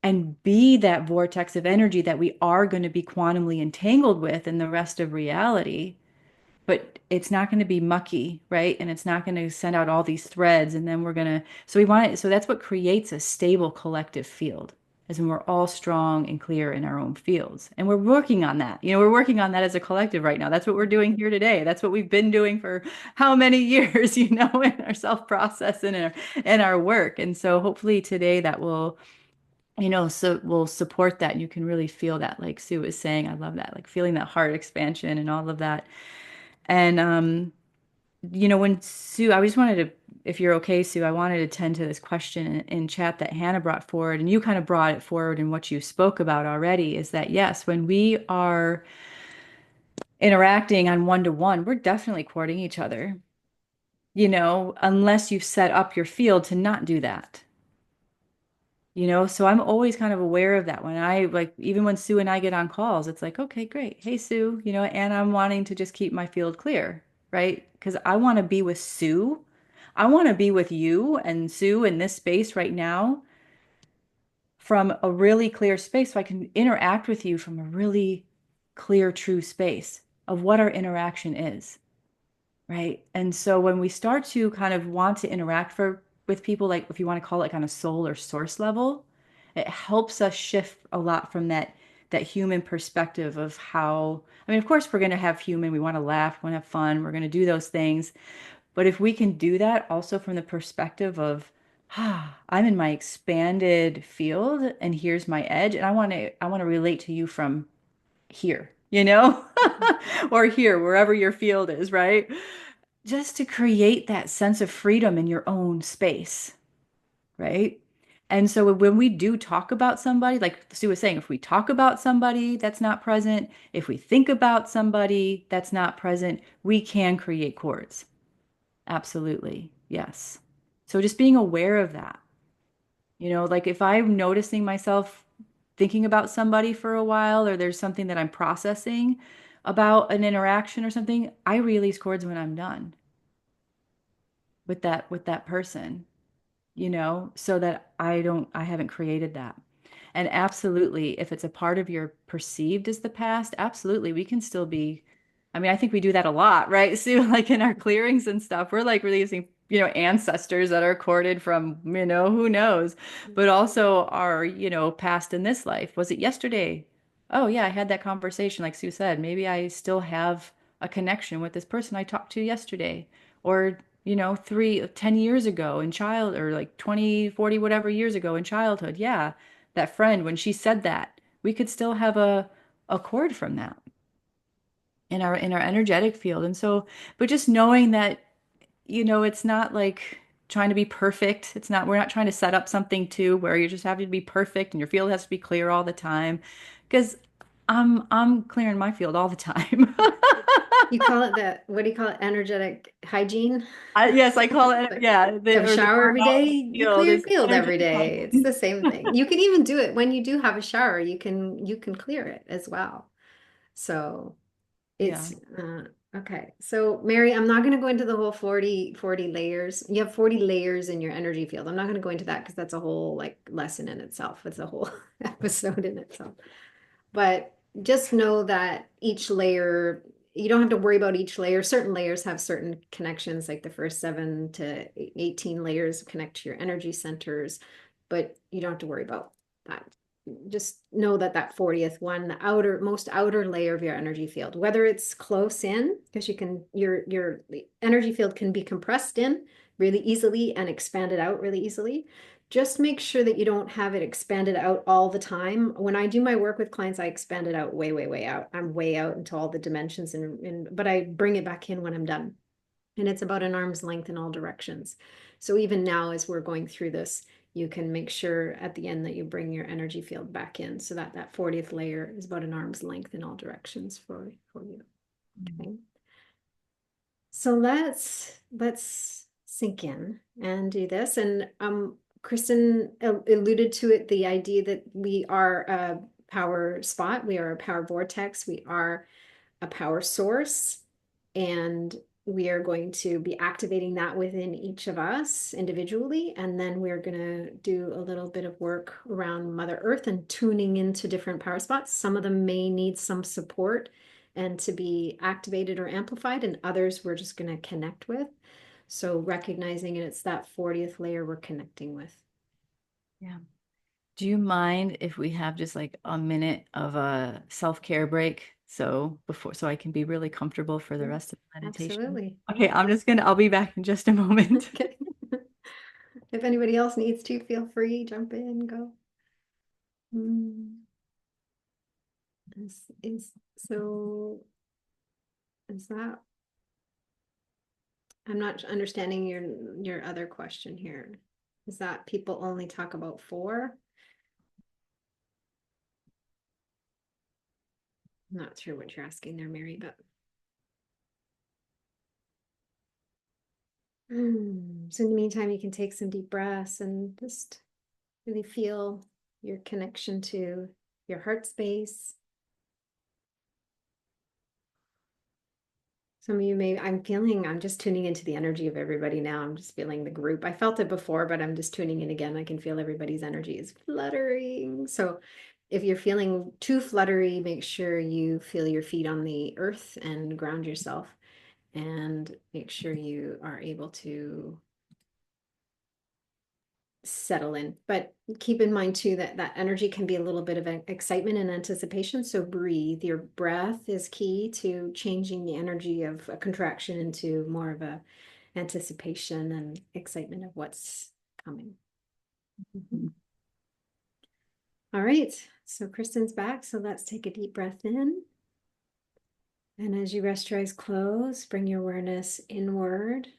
and be that vortex of energy that we are going to be quantumly entangled with in the rest of reality. But it's not going to be mucky, right? And it's not going to send out all these threads. And then so we want it. So that's what creates a stable collective field, is when we're all strong and clear in our own fields. And we're working on that. We're working on that as a collective right now. That's what we're doing here today. That's what we've been doing for how many years, in our self-process and our work. And so hopefully today that will, so will support that. And you can really feel that, like Sue was saying. I love that, like feeling that heart expansion and all of that. And when Sue, I just wanted to, if you're okay, Sue, I wanted to tend to this question in chat that Hannah brought forward, and you kind of brought it forward in what you spoke about already, is that yes, when we are interacting on one-to-one, we're definitely courting each other, unless you've set up your field to not do that. So I'm always kind of aware of that when I, like, even when Sue and I get on calls, it's like, okay, great. Hey, Sue, and I'm wanting to just keep my field clear, right? Because I want to be with Sue. I want to be with you and Sue in this space right now from a really clear space so I can interact with you from a really clear, true space of what our interaction is. Right. And so when we start to kind of want to interact with people, like if you want to call it kind of soul or source level, it helps us shift a lot from that human perspective of how, I mean, of course we're going to have human, we want to laugh, we want to have fun, we're going to do those things. But if we can do that also from the perspective of, I'm in my expanded field and here's my edge, and I want to relate to you from here, or here, wherever your field is, right? Just to create that sense of freedom in your own space, right? And so when we do talk about somebody, like Sue was saying, if we talk about somebody that's not present, if we think about somebody that's not present, we can create cords. Absolutely. Yes. So just being aware of that, like if I'm noticing myself thinking about somebody for a while, or there's something that I'm processing about an interaction or something, I release cords when I'm done with that person, so that I haven't created that. And absolutely, if it's a part of your perceived as the past, absolutely, we can still be. I mean, I think we do that a lot, right? So, like in our clearings and stuff, we're like releasing, ancestors that are corded from, who knows, but also our, past in this life. Was it yesterday? Oh, yeah, I had that conversation, like Sue said. Maybe I still have a connection with this person I talked to yesterday. Or 10 years ago in child or like 20, 40, whatever years ago in childhood. Yeah, that friend, when she said that, we could still have a cord from that in our energetic field. And so, but just knowing that, it's not like trying to be perfect. We're not trying to set up something too where you just have to be perfect and your field has to be clear all the time. Because I'm clearing my field all the time. You call it what do you call it? Energetic hygiene? Yes, I call it, Like, yeah, have a or the shower word every out day, in the you field clear your is field every energetic day. It's hygiene. the same thing. You can even do it when you do have a shower, you can clear it as well. So Yeah. it's okay. So Mary, I'm not going to go into the whole 40 layers. You have 40 layers in your energy field. I'm not going to go into that because that's a whole like lesson in itself. It's a whole episode in itself. But just know that each layer, you don't have to worry about each layer. Certain layers have certain connections, like the first 7 to 18 layers connect to your energy centers, but you don't have to worry about that. Just know that that 40th one, the most outer layer of your energy field, whether it's close in, because your energy field can be compressed in really easily and expanded out really easily. Just make sure that you don't have it expanded out all the time. When I do my work with clients, I expand it out way, way, way out. I'm way out into all the dimensions, but I bring it back in when I'm done. And it's about an arm's length in all directions. So even now, as we're going through this, you can make sure at the end that you bring your energy field back in so that that 40th layer is about an arm's length in all directions for you. Okay. So let's sink in and do this. And Kristen alluded to it, the idea that we are a power spot, we are a power vortex, we are a power source, and we are going to be activating that within each of us individually. And then we're going to do a little bit of work around Mother Earth and tuning into different power spots. Some of them may need some support and to be activated or amplified, and others we're just going to connect with. So recognizing it's that 40th layer we're connecting with. Yeah. Do you mind if we have just like a minute of a self-care break? So I can be really comfortable for the Yeah, rest of the meditation. absolutely. Okay, I'll be back in just a moment. Okay. If anybody else needs to, feel free, jump in, go. Mm. So is that I'm not understanding your other question here. Is that people only talk about four? I'm not sure what you're asking there, Mary, but so in the meantime, you can take some deep breaths and just really feel your connection to your heart space. Some of you I'm just tuning into the energy of everybody now. I'm just feeling the group. I felt it before, but I'm just tuning in again. I can feel everybody's energy is fluttering. So if you're feeling too fluttery, make sure you feel your feet on the earth and ground yourself, and make sure you are able to settle in. But keep in mind too that that energy can be a little bit of an excitement and anticipation. So breathe. Your breath is key to changing the energy of a contraction into more of a anticipation and excitement of what's coming. Mhm. All right. So Kristen's back. So let's take a deep breath in. And as you rest your eyes closed, bring your awareness inward.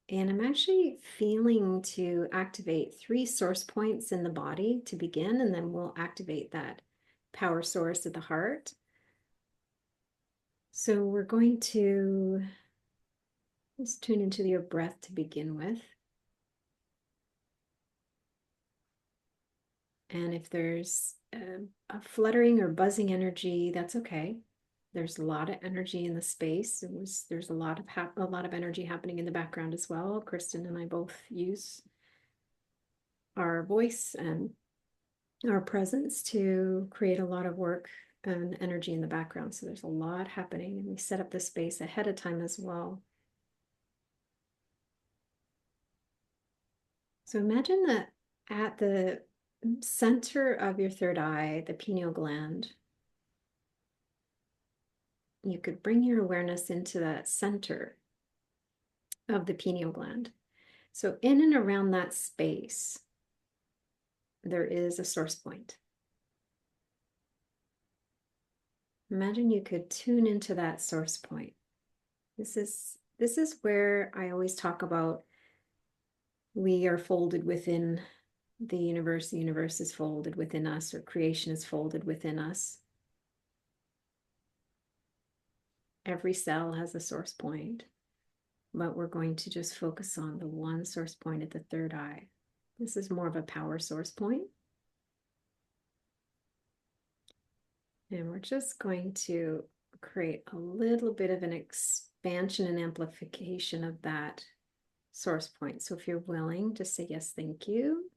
And I'm actually feeling to activate 3 source points in the body to begin, and then we'll activate that power source at the heart. So we're going to just tune into your breath to begin with. And if there's a fluttering or buzzing energy, that's okay. There's a lot of energy in the space. There's a lot of energy happening in the background as well. Kristen and I both use our voice and our presence to create a lot of work and energy in the background. So there's a lot happening, and we set up the space ahead of time as well. So imagine that at the center of your third eye, the pineal gland, you could bring your awareness into that center of the pineal gland. So in and around that space, there is a source point. Imagine you could tune into that source point. This is where I always talk about we are folded within the universe is folded within us, or creation is folded within us. Every cell has a source point, but we're going to just focus on the one source point at the third eye. This is more of a power source point. And we're just going to create a little bit of an expansion and amplification of that source point. So if you're willing, just say yes, thank you.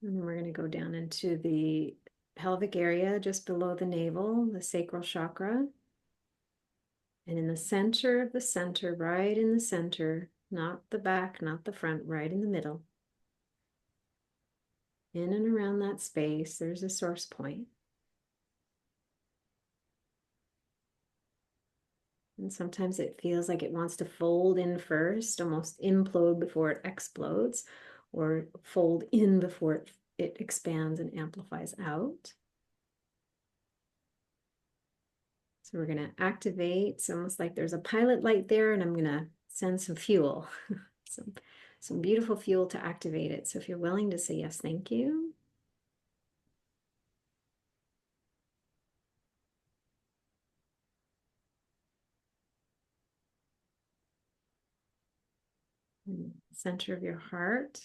And then we're going to go down into the pelvic area just below the navel, the sacral chakra. And in the center, right in the center, not the back, not the front, right in the middle. In and around that space, there's a source point. And sometimes it feels like it wants to fold in first, almost implode before it explodes, or fold in before it expands and amplifies out. So we're going to activate. It's almost like there's a pilot light there, and I'm going to send some fuel, some beautiful fuel to activate it. So if you're willing to say yes, thank you. Center of your heart.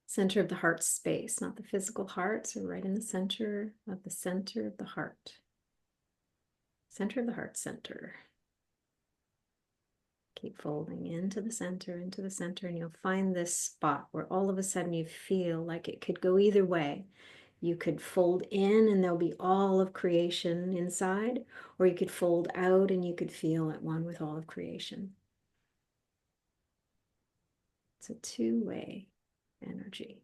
Center of the heart space, not the physical heart. So right in the center of the heart. Center of the heart center. Keep folding into the center, and you'll find this spot where all of a sudden you feel like it could go either way. You could fold in and there'll be all of creation inside, or you could fold out and you could feel at one with all of creation. It's a two-way energy.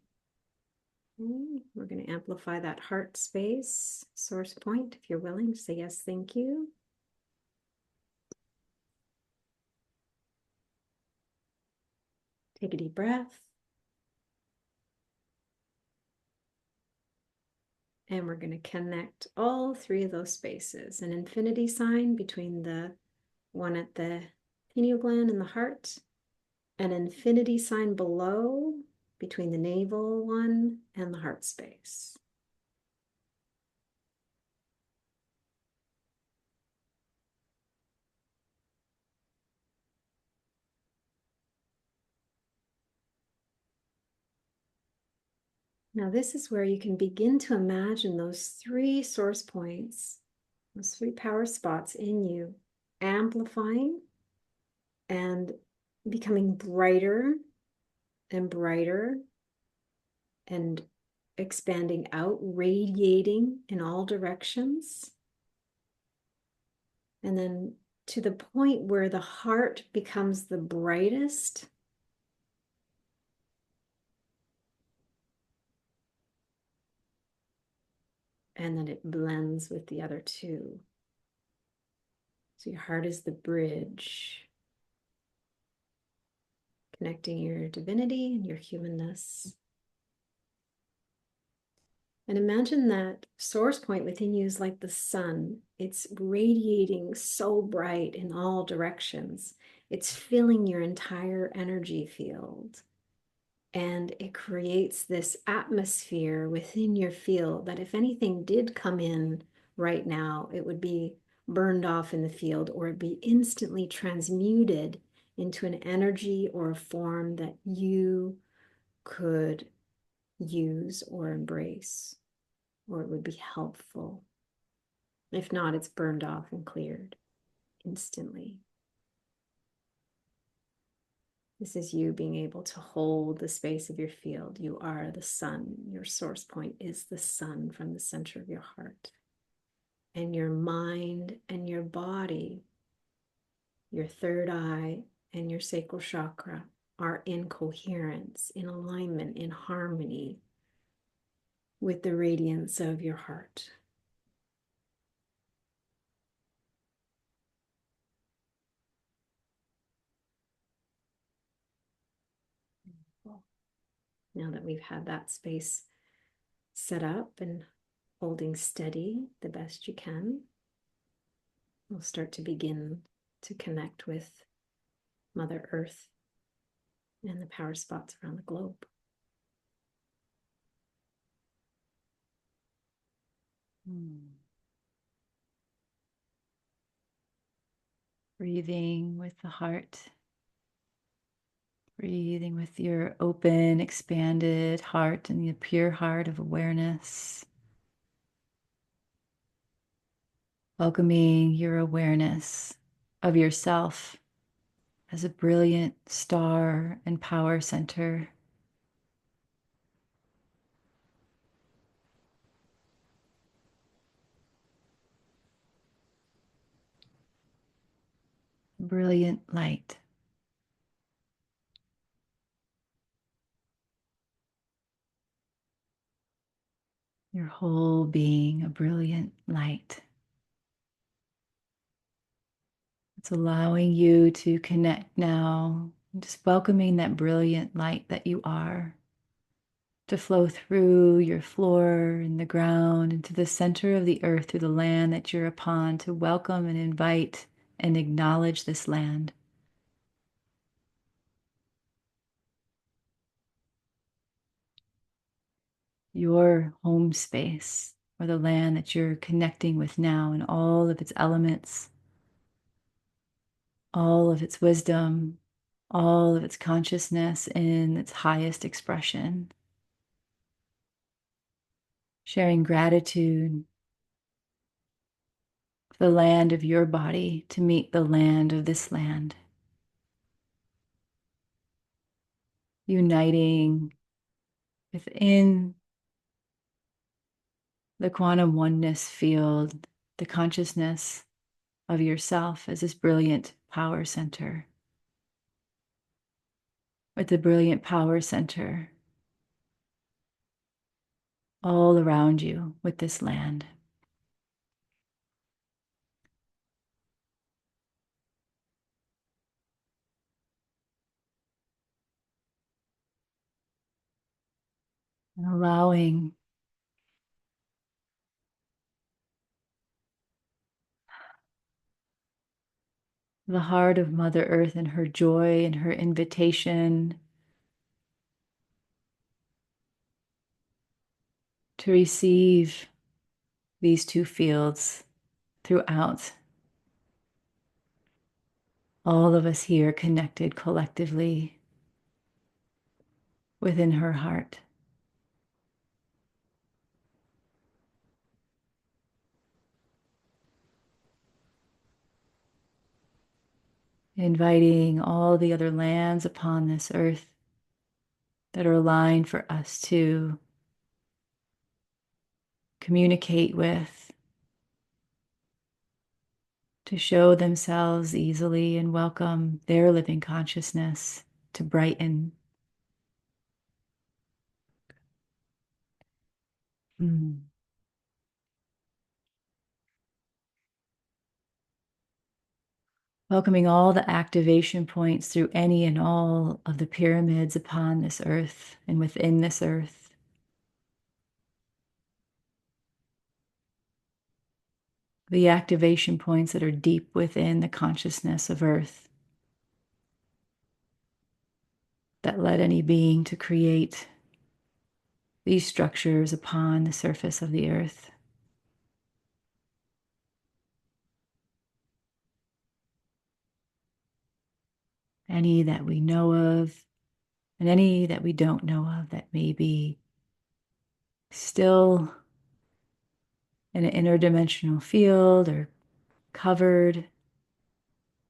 Okay. We're going to amplify that heart space, source point. If you're willing, say yes, thank you. Take a deep breath. And we're going to connect all three of those spaces, an infinity sign between the one at the pineal gland and the heart, an infinity sign below between the navel one and the heart space. Now, this is where you can begin to imagine those three source points, those three power spots in you, amplifying and becoming brighter and brighter and expanding out, radiating in all directions. And then to the point where the heart becomes the brightest. And then it blends with the other two. So your heart is the bridge, connecting your divinity and your humanness. And imagine that source point within you is like the sun. It's radiating so bright in all directions. It's filling your entire energy field. And it creates this atmosphere within your field that if anything did come in right now, it would be burned off in the field, or it'd be instantly transmuted into an energy or a form that you could use or embrace, or it would be helpful. If not, it's burned off and cleared instantly. This is you being able to hold the space of your field. You are the sun. Your source point is the sun from the center of your heart. And your mind and your body, your third eye and your sacral chakra are in coherence, in alignment, in harmony. with the radiance of your heart. Now that we've had that space set up and holding steady the best you can, we'll start to begin to connect with Mother Earth and the power spots around the globe. Breathing with the heart. Breathing with your open, expanded heart and the pure heart of awareness. Welcoming your awareness of yourself as a brilliant star and power center. Brilliant light. Your whole being a brilliant light. It's allowing you to connect now, just welcoming that brilliant light that you are to flow through your floor and the ground into the center of the earth, through the land that you're upon, to welcome and invite and acknowledge this land. Your home space, or the land that you're connecting with now, and all of its elements, all of its wisdom, all of its consciousness in its highest expression. Sharing gratitude for the land of your body to meet the land of this land. Uniting within the quantum oneness field, the consciousness of yourself as this brilliant power center. With the brilliant power center all around you with this land. And allowing the heart of Mother Earth and her joy and her invitation to receive these two fields throughout. All of us here connected collectively within her heart. Inviting all the other lands upon this earth that are aligned for us to communicate with, to show themselves easily and welcome their living consciousness to brighten. Mm. Welcoming all the activation points through any and all of the pyramids upon this earth and within this earth. The activation points that are deep within the consciousness of earth that led any being to create these structures upon the surface of the earth. Any that we know of, and any that we don't know of that may be still in an interdimensional field or covered,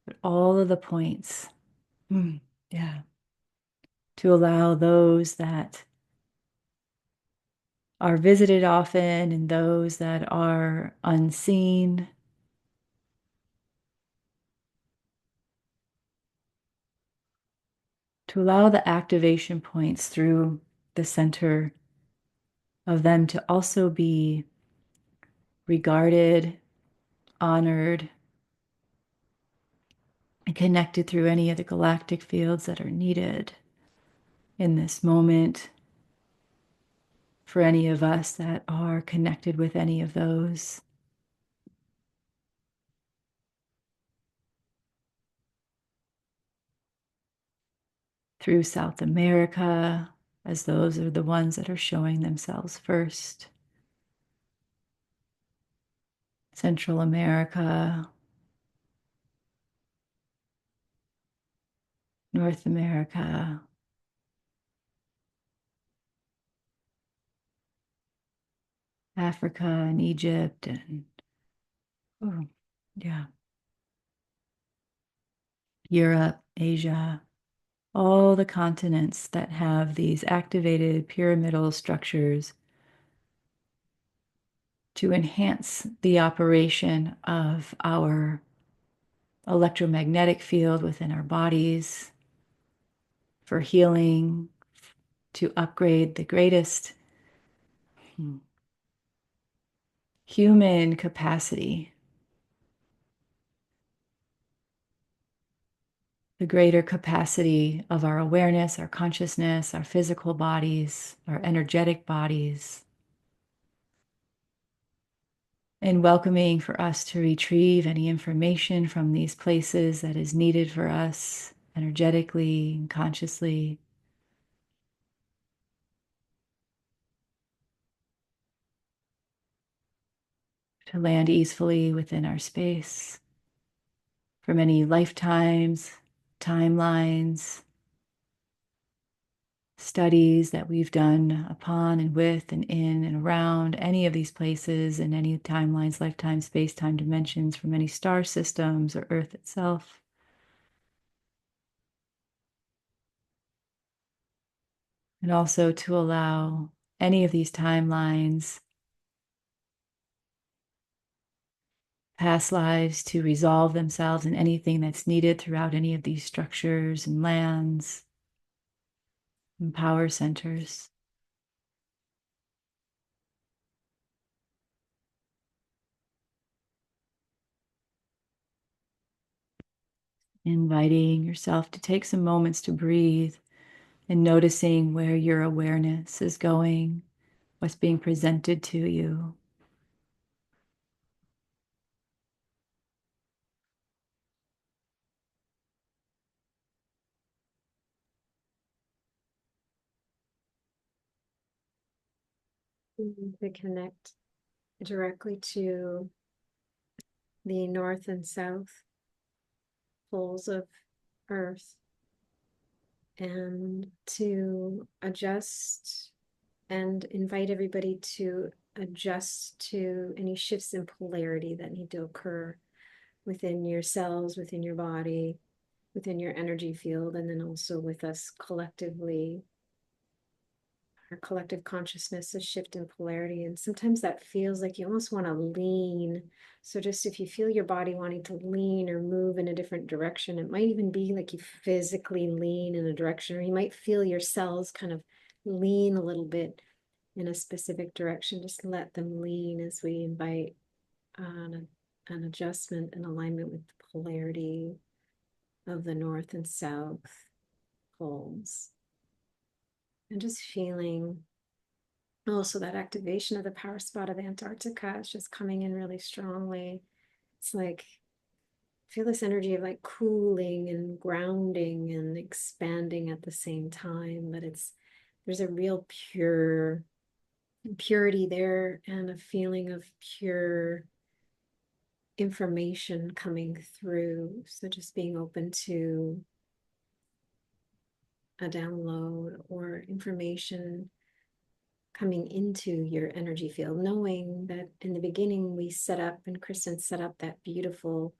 but all of the points, yeah, to allow those that are visited often and those that are unseen to allow the activation points through the center of them to also be regarded, honored, and connected through any of the galactic fields that are needed in this moment for any of us that are connected with any of those. Through South America, as those are the ones that are showing themselves first. Central America, North America, Africa and Egypt, and oh, yeah, Europe, Asia, all the continents that have these activated pyramidal structures to enhance the operation of our electromagnetic field within our bodies for healing, to upgrade the greatest human capacity, the greater capacity of our awareness, our consciousness, our physical bodies, our energetic bodies, and welcoming for us to retrieve any information from these places that is needed for us energetically and consciously. To land easily within our space from any lifetimes, timelines, studies that we've done upon and with and in and around any of these places and any timelines, lifetime, space, time dimensions from any star systems or Earth itself. And also to allow any of these timelines, past lives to resolve themselves in anything that's needed throughout any of these structures and lands and power centers. Inviting yourself to take some moments to breathe and noticing where your awareness is going, what's being presented to you. To connect directly to the north and south poles of Earth and to adjust and invite everybody to adjust to any shifts in polarity that need to occur within your cells, within your body, within your energy field, and then also with us collectively. Our collective consciousness is shift in polarity. And sometimes that feels like you almost want to lean. So just if you feel your body wanting to lean or move in a different direction, it might even be like you physically lean in a direction, or you might feel your cells kind of lean a little bit in a specific direction. Just let them lean as we invite an adjustment and alignment with the polarity of the north and south poles. And just feeling also that activation of the power spot of Antarctica is just coming in really strongly. It's like, feel this energy of like cooling and grounding and expanding at the same time, but there's a real purity there and a feeling of pure information coming through. So just being open to a download or information coming into your energy field, knowing that in the beginning we set up, and Kristen set up that beautiful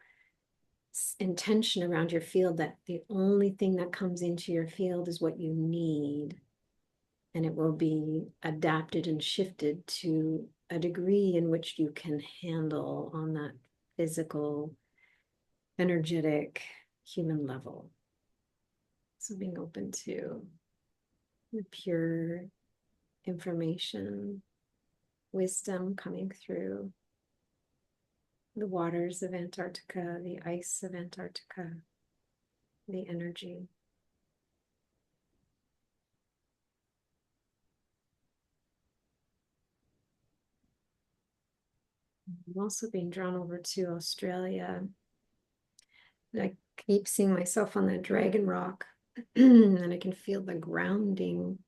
intention around your field, that the only thing that comes into your field is what you need, and it will be adapted and shifted to a degree in which you can handle on that physical, energetic, human level. So being open to the pure information wisdom coming through the waters of Antarctica, the ice of Antarctica, the energy. I'm also being drawn over to Australia. I keep seeing myself on that dragon rock, and I can feel the grounding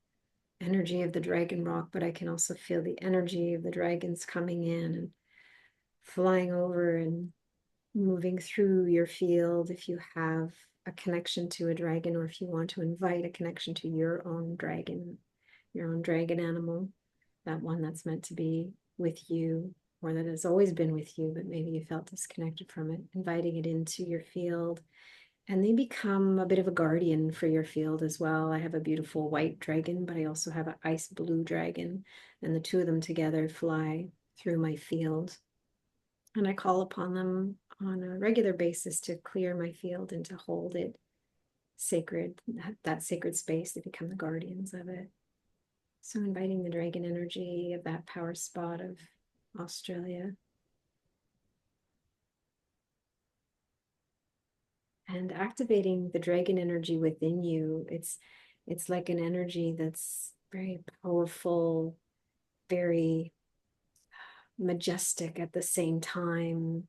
energy of the dragon rock, but I can also feel the energy of the dragons coming in and flying over and moving through your field if you have a connection to a dragon, or if you want to invite a connection to your own dragon animal, that one that's meant to be with you or that has always been with you, but maybe you felt disconnected from it, inviting it into your field. And they become a bit of a guardian for your field as well. I have a beautiful white dragon, but I also have an ice blue dragon, and the two of them together fly through my field. And I call upon them on a regular basis to clear my field and to hold it sacred, that sacred space. They become the guardians of it. So inviting the dragon energy of that power spot of Australia, and activating the dragon energy within you. It's like an energy that's very powerful, very majestic at the same time.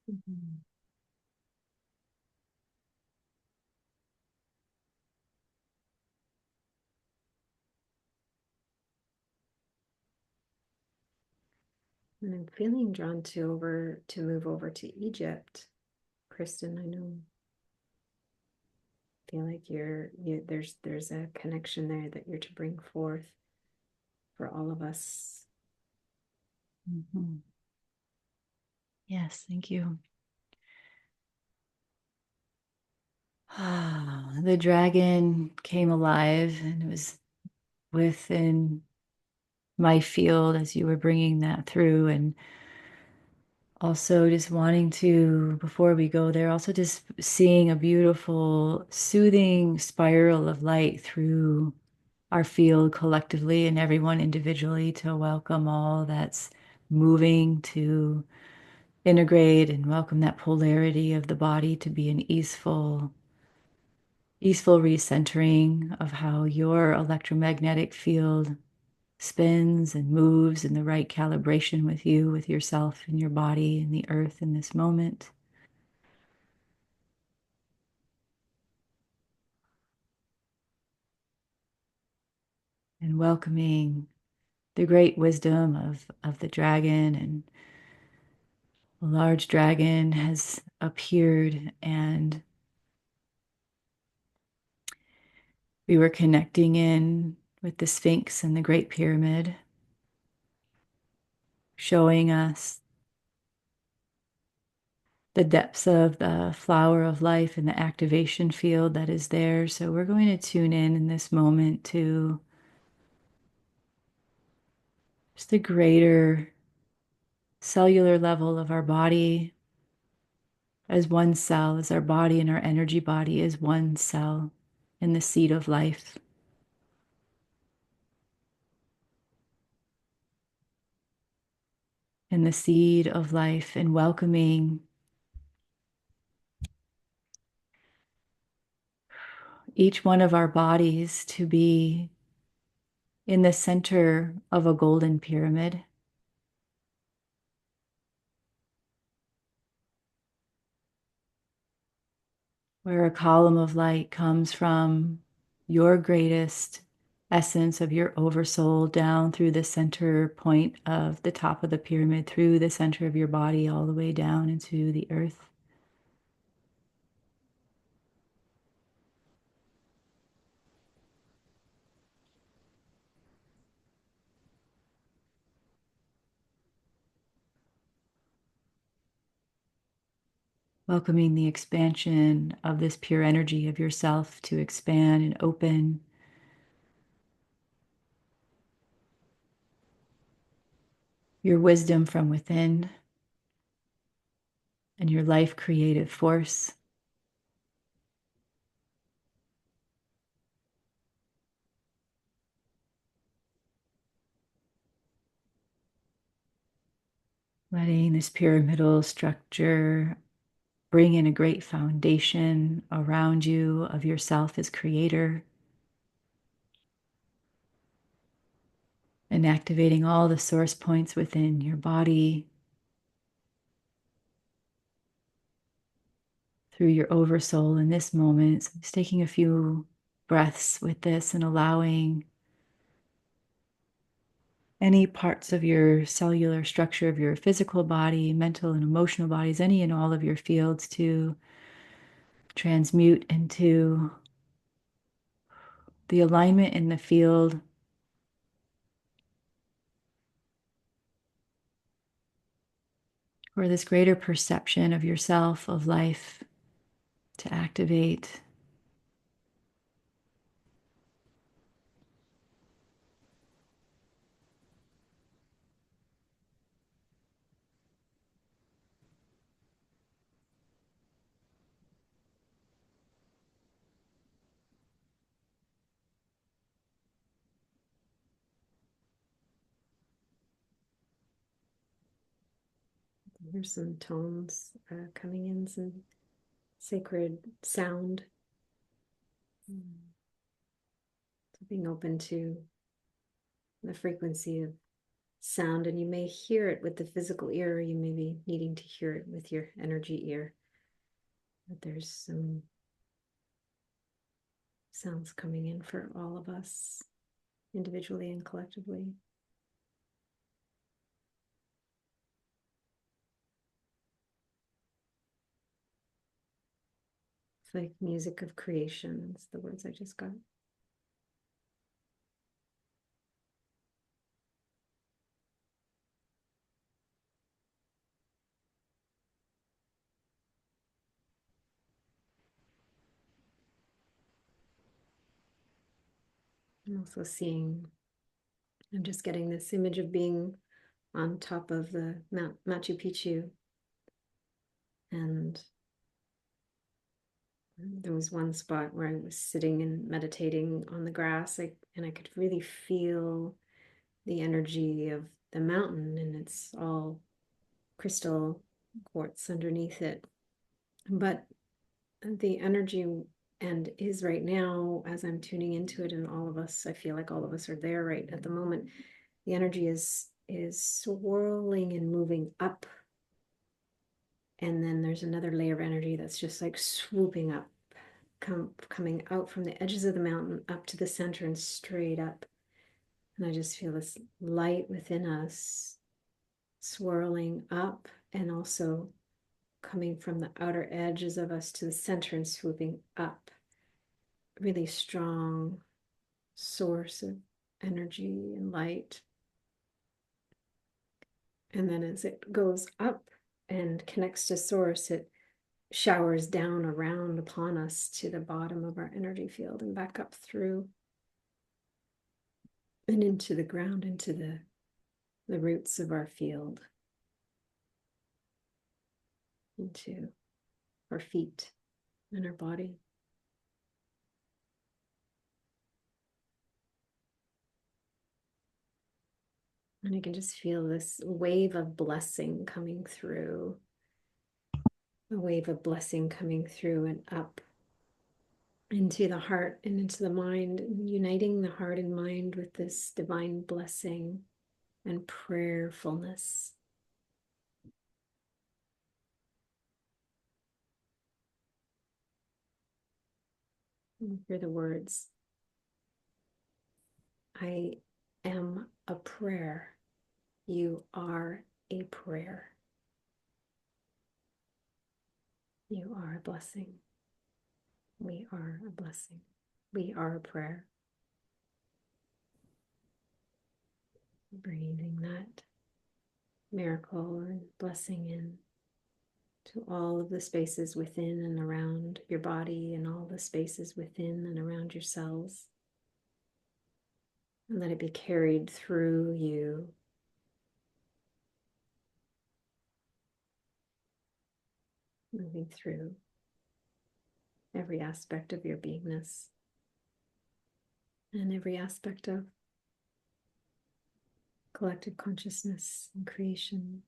Mhm. And I'm feeling drawn to move over to Egypt. Kristen, I know, feel like there's a connection there that you're to bring forth for all of us. Mhm. Yes, thank you. The dragon came alive and it was within my field as you were bringing that through. And also just wanting to, before we go there, also just seeing a beautiful, soothing spiral of light through our field collectively and everyone individually, to welcome all that's moving, to integrate and welcome that polarity of the body to be an easeful recentering of how your electromagnetic field spins and moves in the right calibration with you, with yourself and your body and the earth in this moment. And welcoming the great wisdom of the dragon. And a large dragon has appeared, and we were connecting in with the Sphinx and the Great Pyramid, showing us the depths of the flower of life and the activation field that is there. So we're going to tune in this moment to just the greater cellular level of our body as one cell, as our body and our energy body is one cell in the seed of life. In the seed of life, and welcoming each one of our bodies to be in the center of a golden pyramid, where a column of light comes from your greatest essence of your oversoul down through the center point of the top of the pyramid, through the center of your body, all the way down into the earth. Welcoming the expansion of this pure energy of yourself to expand and open. Your wisdom from within. and your life creative force. Letting this pyramidal structure bring in a great foundation around you of yourself as creator, and activating all the source points within your body through your oversoul in this moment. So just taking a few breaths with this and allowing any parts of your cellular structure of your physical body, mental and emotional bodies, any and all of your fields to transmute into the alignment in the field or this greater perception of yourself, of life, to activate. There's some tones coming in, some sacred sound. So being open to the frequency of sound, and you may hear it with the physical ear, or you may be needing to hear it with your energy ear. But there's some sounds coming in for all of us, individually and collectively. It's like music of creation. It's the words I just got. I'm also seeing, I'm just getting this image of being on top of the Mount Machu Picchu. And there was one spot where I was sitting and meditating on the grass, and I could really feel the energy of the mountain, and it's all crystal quartz underneath it. But the energy and is right now, as I'm tuning into it, and all of us, I feel like all of us are there right at the moment. The energy is swirling and moving up, and then there's another layer of energy that's just like swooping up, coming out from the edges of the mountain up to the center and straight up. And I just feel this light within us swirling up and also coming from the outer edges of us to the center and swooping up. Really strong source of energy and light. And then as it goes up and connects to source, it showers down around upon us to the bottom of our energy field and back up through and into the ground, into the roots of our field, into our feet and our body. And I can just feel this wave of blessing coming through, a wave of blessing coming through and up into the heart and into the mind, uniting the heart and mind with this divine blessing and prayerfulness. And hear the words, I am a prayer. You are a prayer. You are a blessing. We are a blessing. We are a prayer. Breathing that miracle and blessing in to all of the spaces within and around your body and all the spaces within and around your cells. And let it be carried through you. moving through every aspect of your beingness and every aspect of collective consciousness and creation.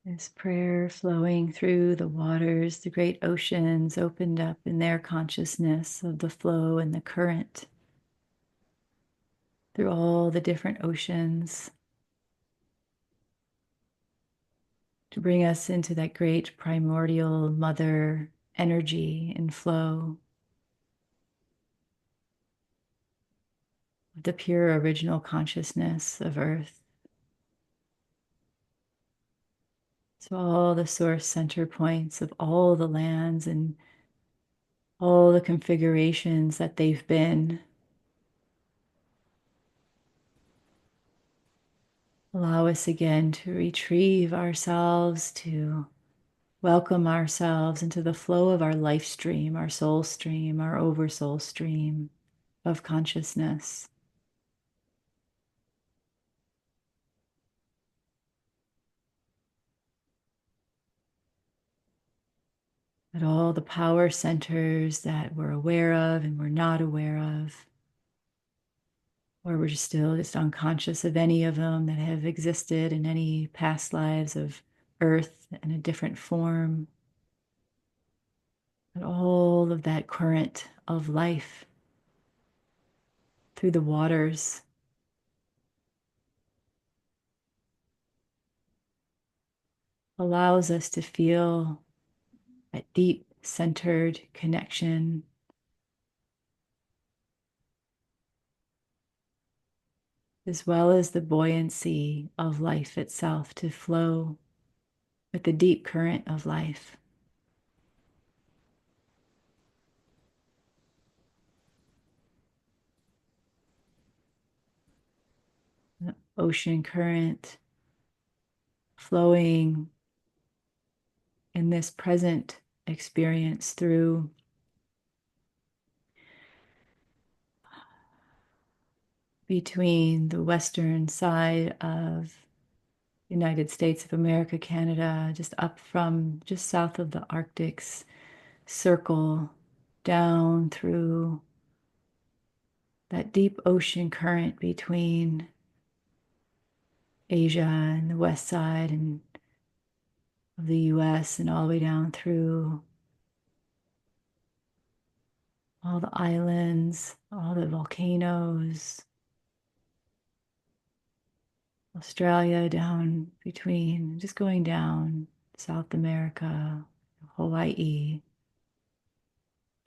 This prayer flowing through the waters, the great oceans opened up in their consciousness of the flow and the current through all the different oceans to bring us into that great primordial mother energy and flow of the pure original consciousness of Earth. So all the source center points of all the lands and all the configurations that they've been. Allow us again to retrieve ourselves, to welcome ourselves into the flow of our life stream, our soul stream, our oversoul stream of consciousness. At all the power centers that we're aware of and we're not aware of, or we're just still just unconscious of any of them that have existed in any past lives of Earth in a different form. And all of that current of life through the waters allows us to feel that deep centered connection, as well as the buoyancy of life itself to flow with the deep current of life. The ocean current flowing in this present experience through between the western side of United States of America, Canada, just up from just south of the Arctic's circle, down through that deep ocean current between Asia and the west side and of the US, and all the way down through all the islands, all the volcanoes, Australia, down between, just going down South America, Hawaii,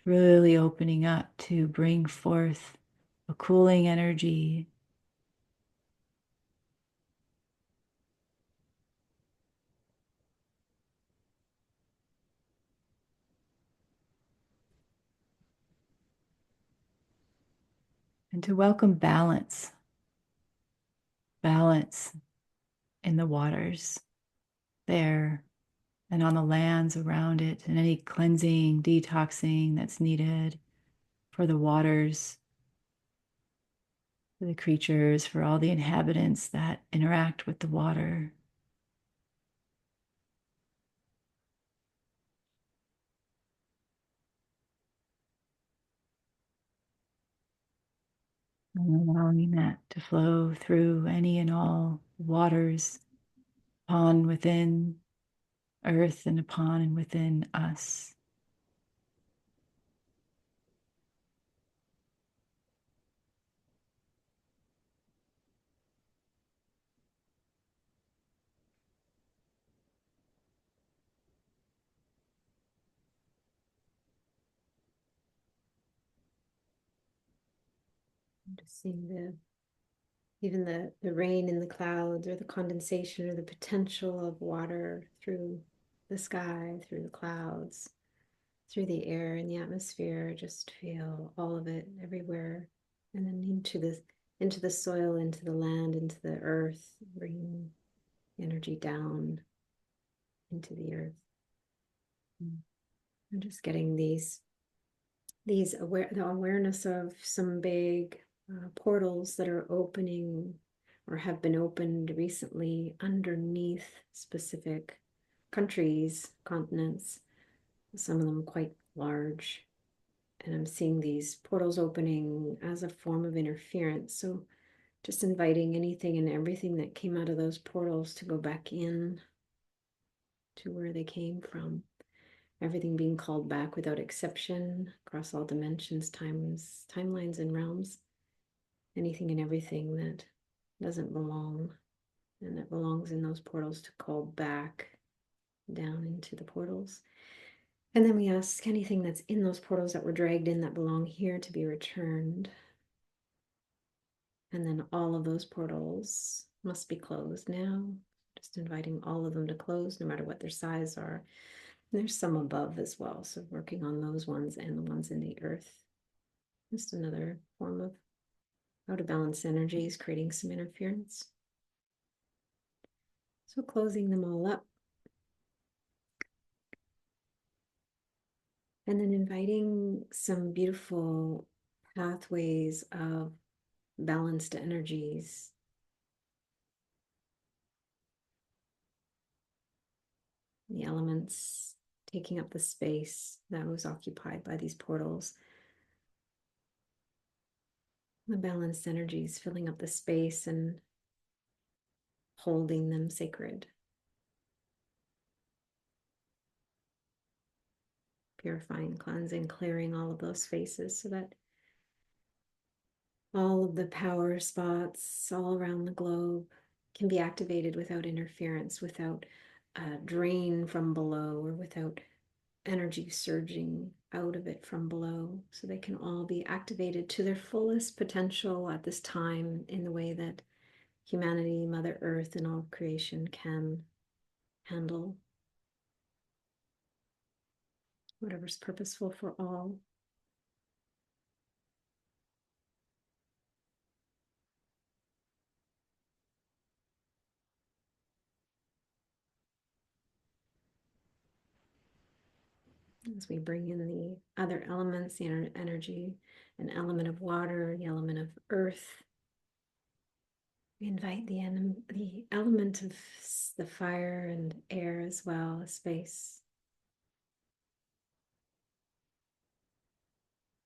really opening up to bring forth a cooling energy and to welcome balance, balance in the waters there and on the lands around it, and any cleansing, detoxing that's needed for the waters, for the creatures, for all the inhabitants that interact with the water. And allowing that to flow through any and all waters upon within earth and upon and within us. Just seeing even the rain in the clouds or the condensation or the potential of water through the sky, through the clouds, through the air and the atmosphere. Just feel all of it everywhere, and then into the soil, into the land, into the earth, bringing energy down into the earth. I'm just getting the awareness of some big portals that are opening or have been opened recently underneath specific countries, continents, some of them quite large. And I'm seeing these portals opening as a form of interference. So just inviting anything and everything that came out of those portals to go back in to where they came from. Everything being called back without exception across all dimensions, times, timelines, and realms. Anything and everything that doesn't belong and that belongs in those portals to call back down into the portals. And then we ask anything that's in those portals that were dragged in that belong here to be returned. And then all of those portals must be closed now. Just inviting all of them to close, no matter what their size are. And there's some above as well. So working on those ones and the ones in the earth. Just another form of out of balance energies, creating some interference. So closing them all up. And then inviting some beautiful pathways of balanced energies. The elements taking up the space that was occupied by these portals. The balanced energies filling up the space and holding them sacred. Purifying, cleansing, clearing all of those spaces so that all of the power spots all around the globe can be activated without interference, without drain from below, or without energy surging out of it from below. So they can all be activated to their fullest potential at this time in the way that humanity, Mother Earth, and all creation can handle whatever's purposeful for all. As we bring in the other elements, the energy, an element of water, the element of earth, we invite the element of the fire and air as well, a space.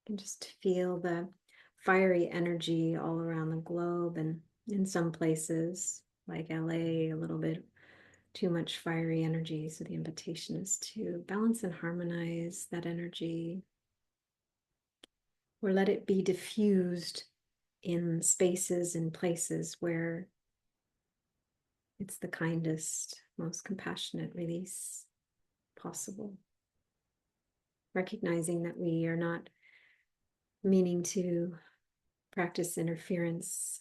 You can just feel the fiery energy all around the globe, and in some places, like LA, a little bit too much fiery energy. So the invitation is to balance and harmonize that energy, or let it be diffused in spaces and places where it's the kindest, most compassionate release possible. Recognizing that we are not meaning to practice interference.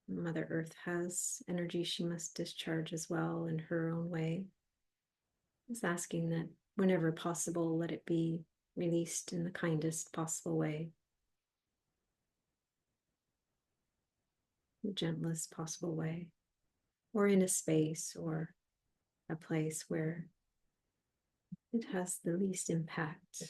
Mother Earth has energy she must discharge as well in her own way. Just asking that whenever possible, let it be released in the kindest possible way, the gentlest possible way, or in a space or a place where it has the least impact.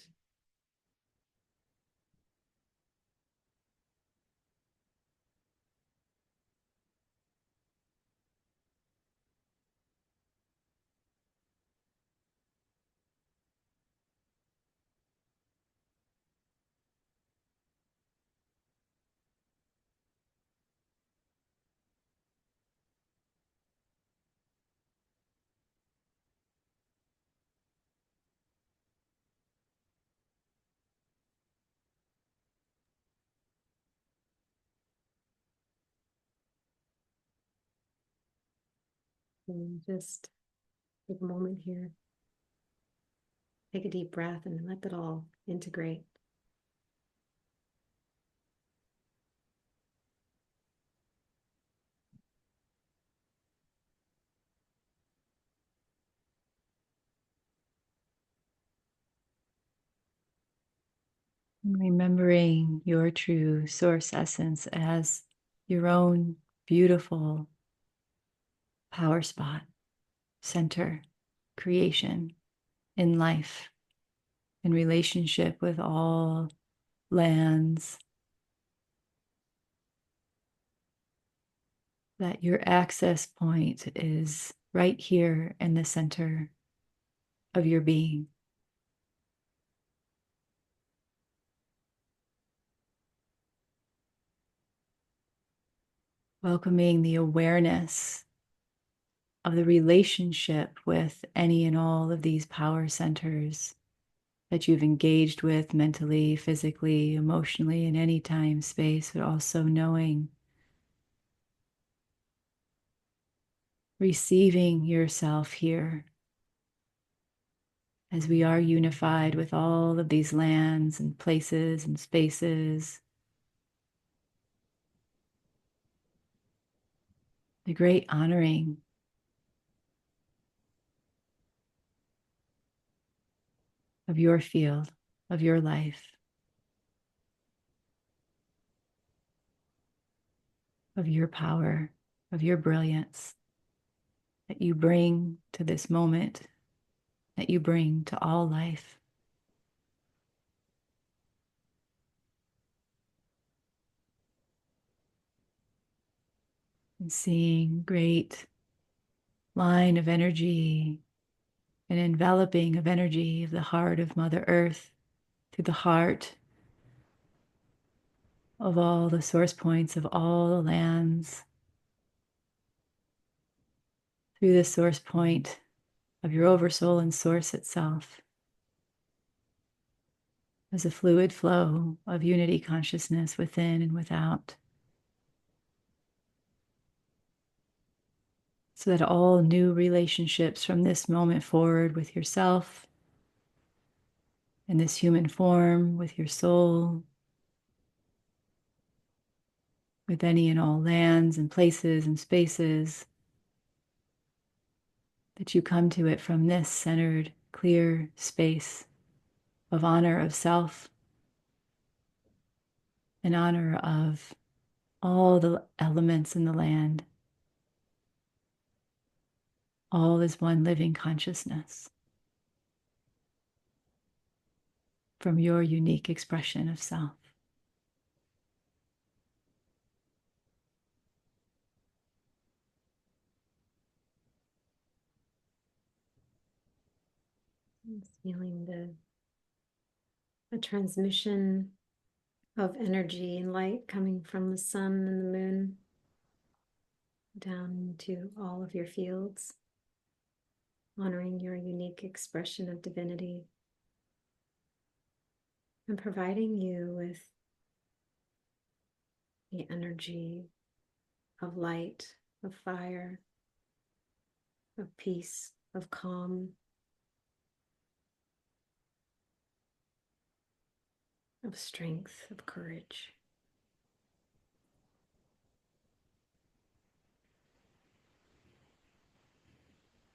And just take a moment here, take a deep breath, and let that all integrate. Remembering your true source essence as your own beautiful, power spot, center, creation in life, in relationship with all lands, that your access point is right here in the center of your being. Welcoming the awareness of the relationship with any and all of these power centers that you've engaged with mentally, physically, emotionally, in any time, space, but also knowing, receiving yourself here as we are unified with all of these lands and places and spaces. The great honoring of your field, of your life, of your power, of your brilliance that you bring to this moment, that you bring to all life. And seeing great line of energy, an enveloping of energy of the heart of Mother Earth through the heart of all the source points of all the lands, through the source point of your oversoul and source itself, as a fluid flow of unity consciousness within and without, so that all new relationships from this moment forward with yourself, in this human form, with your soul, with any and all lands and places and spaces, that you come to it from this centered, clear space of honor of self, in honor of all the elements in the land. All is one living consciousness from your unique expression of self. Just feeling the transmission of energy and light coming from the sun and the moon down into all of your fields, honoring your unique expression of divinity and providing you with the energy of light, of fire, of peace, of calm, of strength, of courage.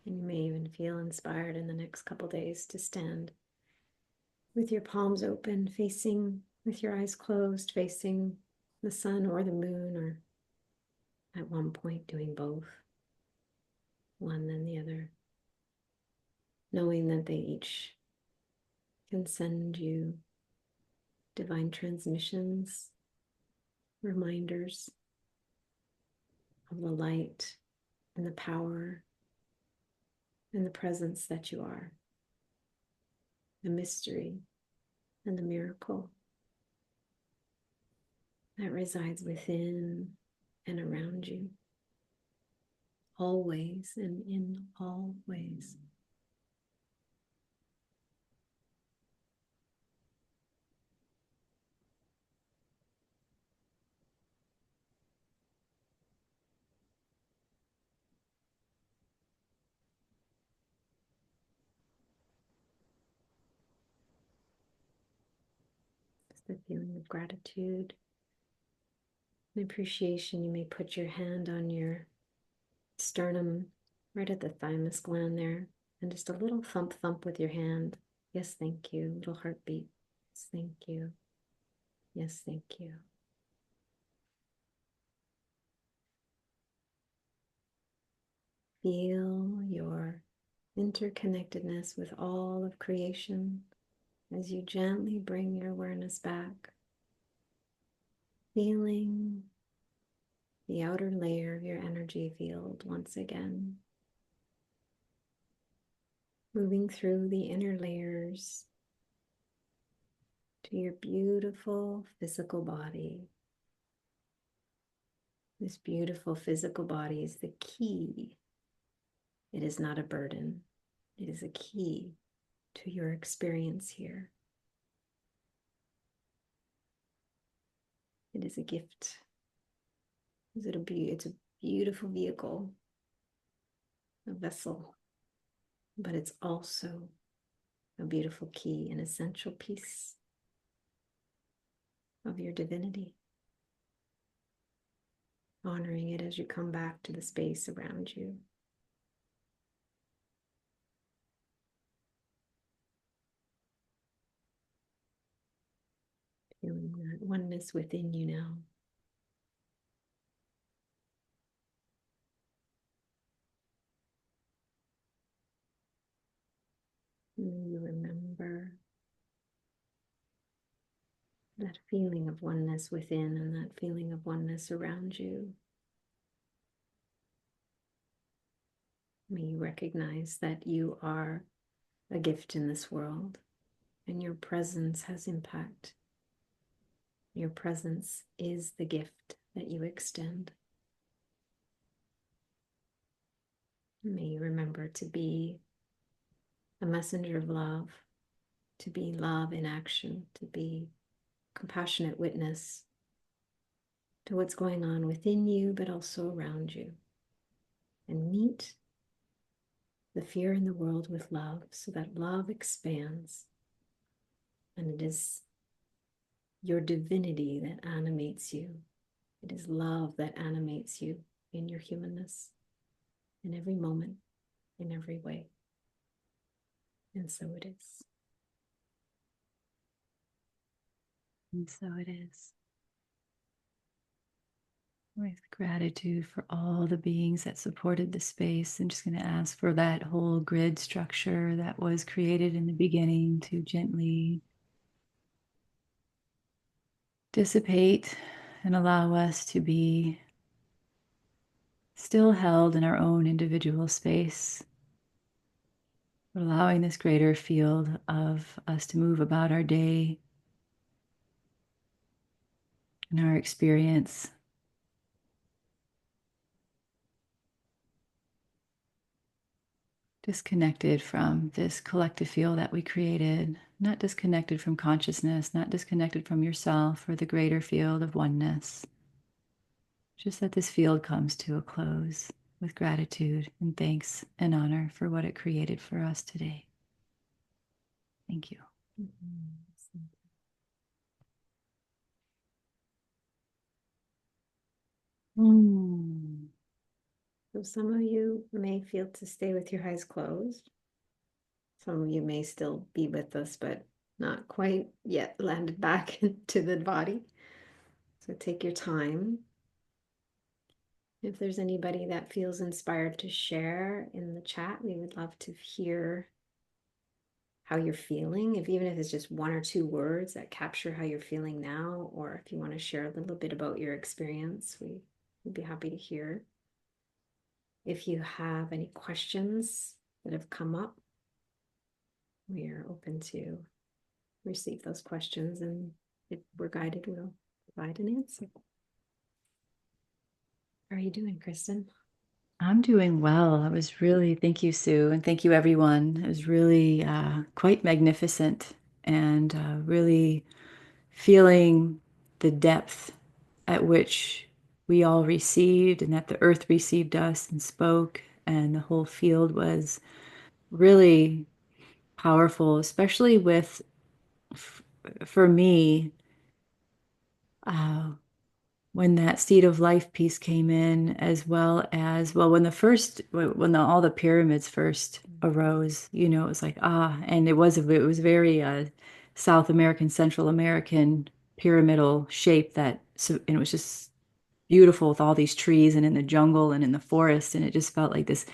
And you may even feel inspired in the next couple days to stand with your palms open, facing, with your eyes closed, facing the sun or the moon, or at one point doing both, one then the other, knowing that they each can send you divine transmissions, reminders of the light and the power and the presence that you are, the mystery and the miracle that resides within and around you, always and in all ways. Just the feeling of gratitude and appreciation. You may put your hand on your sternum, right at the thymus gland there, and just a little thump thump with your hand. Yes, thank you. Little heartbeat. Yes, thank you. Yes, thank you. Feel your interconnectedness with all of creation as you gently bring your awareness back, feeling the outer layer of your energy field once again, moving through the inner layers to your beautiful physical body. This beautiful physical body is the key. It is not a burden. It is a key to your experience here. It is a gift. It's a beautiful vehicle, a vessel, but it's also a beautiful key, an essential piece of your divinity. Honoring it as you come back to the space around you. Feeling that oneness within you now. You remember that feeling of oneness within and that feeling of oneness around you. May you recognize that you are a gift in this world and your presence has impact. Your presence is the gift that you extend. May you remember to be a messenger of love, to be love in action, to be compassionate witness to what's going on within you, but also around you. And meet the fear in the world with love so that love expands. And it is your divinity that animates you. It is love that animates you in your humanness, in every moment, in every way. And so it is. And so it is. With gratitude for all the beings that supported the space, I'm just going to ask for that whole grid structure that was created in the beginning to gently dissipate and allow us to be still held in our own individual space, allowing this greater field of us to move about our day and our experience, disconnected from this collective field that we created, not disconnected from consciousness, not disconnected from yourself or the greater field of oneness. Just that this field comes to a close with gratitude and thanks and honor for what it created for us today. Thank you. So some of you may feel to stay with your eyes closed. Some of you may still be with us, but not quite yet landed back into the body. So take your time. If there's anybody that feels inspired to share in the chat, we would love to hear how you're feeling, even if it's just one or two words that capture how you're feeling now, or if you want to share a little bit about your experience, we'd be happy to hear. If you have any questions that have come up, we are open to receive those questions, and if we're guided, we'll provide an answer. How are you doing, Kristen? I'm doing well. Thank you, Sue, and thank you, everyone. It was really quite magnificent and really feeling the depth at which we all received and that the earth received us and spoke, and the whole field was really powerful, especially for me, uh, when that seed of life piece came in, as well as, well, all the pyramids first arose, it was like, and it was very South American, Central American pyramidal shape and it was just beautiful with all these trees and in the jungle and in the forest. And it just felt like this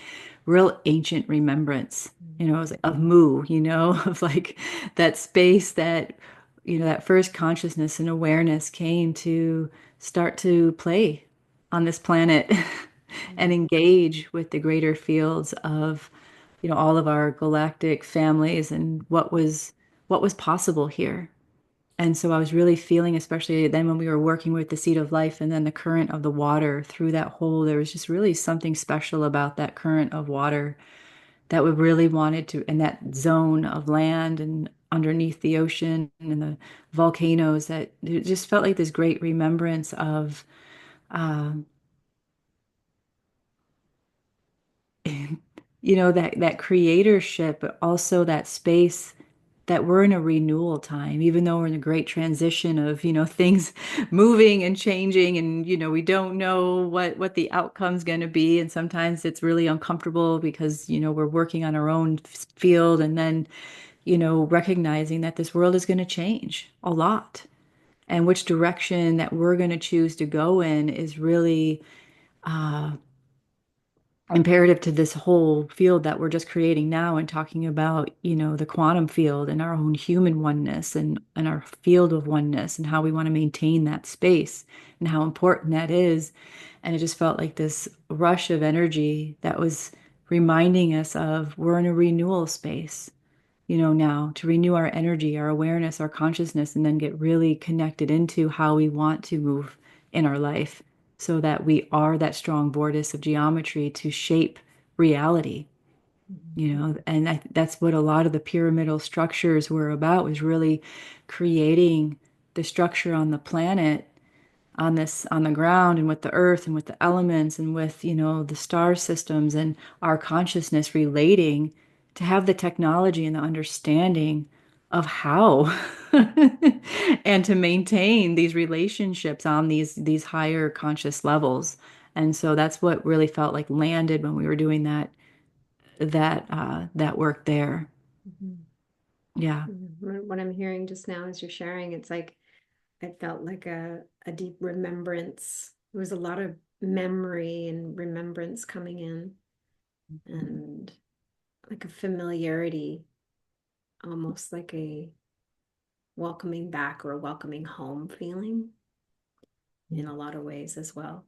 real ancient remembrance, it was like of Mu, of like that space that, that first consciousness and awareness came to start to play on this planet and engage with the greater fields of, all of our galactic families and what was possible here. And so I was really feeling, especially then when we were working with the seed of life and then the current of the water through that hole, there was just really something special about that current of water that we really wanted to, and that zone of land and underneath the ocean and the volcanoes, that it just felt like this great remembrance of, uh, that creatorship, but also that space that we're in a renewal time, even though we're in a great transition of, things moving and changing, and, we don't know what the outcome's going to be. And sometimes it's really uncomfortable because, we're working on our own field, and then, recognizing that this world is going to change a lot. And which direction that we're going to choose to go in is really imperative to this whole field that we're just creating now, and talking about, the quantum field and our own human oneness, and our field of oneness, and how we want to maintain that space and how important that is. And it just felt like this rush of energy that was reminding us of we're in a renewal space, now to renew our energy, our awareness, our consciousness, and then get really connected into how we want to move in our life so that we are that strong vortex of geometry to shape reality, and that's what a lot of the pyramidal structures were about, was really creating the structure on the planet, on the ground, and with the earth and with the elements and with, the star systems and our consciousness relating, to have the technology and the understanding of how and to maintain these relationships on these higher conscious levels. And so that's what really felt like landed when we were doing that work there. Mhm. Yeah. What I'm hearing just now as you're sharing, it's like it felt like a deep remembrance. There was a lot of memory and remembrance coming in, and like a familiarity, almost like a welcoming back or a welcoming home feeling in a lot of ways as well.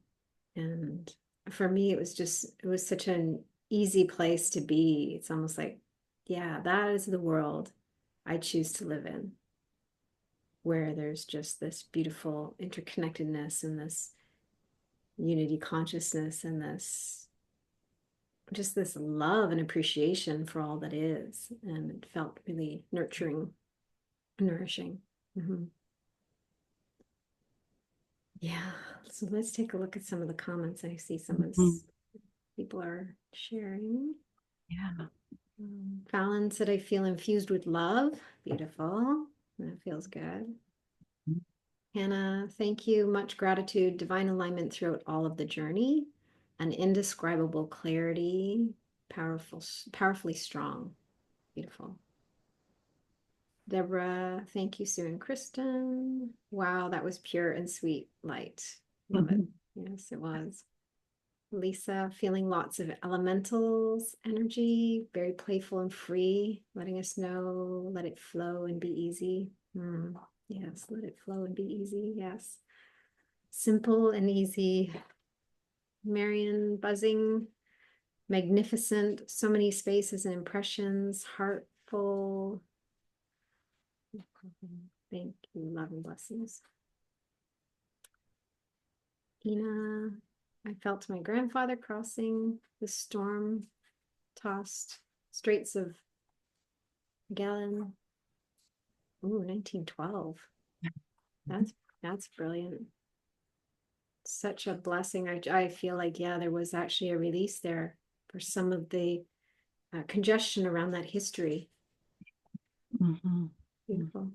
And for me, it was such an easy place to be. It's almost like, yeah, that is the world I choose to live in, where there's just this beautiful interconnectedness and this unity consciousness and this just this love and appreciation for all that is. And it felt really nurturing, nourishing. Mm-hmm. Yeah. So let's take a look at some of the comments. I see some of Mhm. this people are sharing. Yeah. Fallon said, I feel infused with love. Beautiful. That feels good. Hannah, thank you. Much gratitude, divine alignment throughout all of the journey, an indescribable clarity, powerful, powerfully strong. Beautiful. Deborah, thank you, Sue and Kristen. Wow, that was pure and sweet light. Love it. Mhm. Yes, it was. Lisa, feeling lots of elementals energy, very playful and free, letting us know, let it flow and be easy. Yes, let it flow and be easy. Yes. Simple and easy. Marion, buzzing, magnificent, so many spaces and impressions, heartful. Thank you, love and blessings. Ina, I felt my grandfather crossing the storm tossed straits of Magellan. Ooh, 1912. That's brilliant. Such a blessing. I feel like, yeah, there was actually a release there for some of the congestion around that history. Mhm. Beautiful.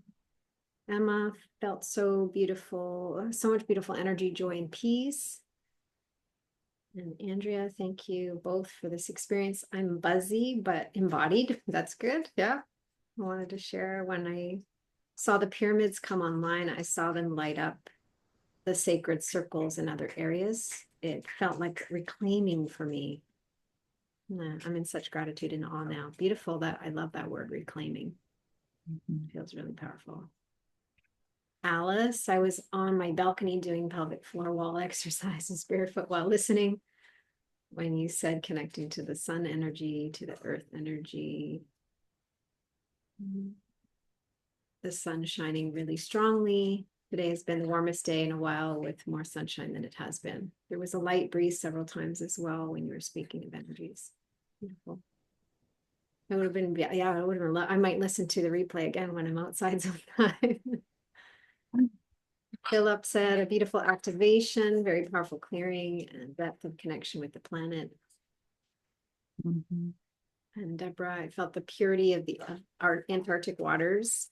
Emma felt so beautiful, so much beautiful energy, joy, and peace. And Andrea, thank you both for this experience. I'm buzzy, but embodied. That's good. Yeah. I wanted to share when I saw the pyramids come online, I saw them light up the sacred circles in other areas. It felt like reclaiming for me. Yeah, I'm in such gratitude and awe now. Beautiful. That I love that word, reclaiming. Mhm. Feels really powerful. Alice, I was on my balcony doing pelvic floor wall exercises barefoot while listening when you said connecting to the sun energy, to the earth energy, the sun shining really strongly. Today has been the warmest day in a while with more sunshine than it has been. There was a light breeze several times as well when you were speaking of energies. Beautiful. It would have been, yeah, it would have been, I might listen to the replay again when I'm outside sometime. Philip said a beautiful activation, very powerful clearing and depth of connection with the planet. Mhm. And Deborah, I felt the purity of the our Antarctic waters.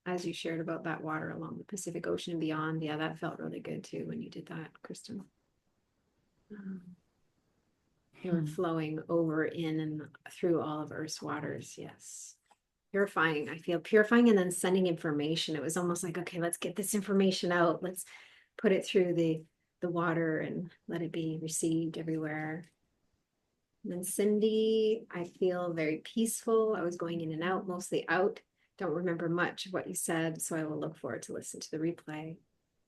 As you shared about that water along the Pacific Ocean and beyond. Yeah, that felt really good too when you did that, Kristen. Um, they were Mhm. flowing over in and through all of Earth's waters. Yes. Purifying. I feel purifying and then sending information. It was almost like, okay, let's get this information out. Let's put it through the water and let it be received everywhere. And then Cindy, I feel very peaceful. I was going in and out, mostly out. Don't remember much of what you said, so I will look forward to listen to the replay.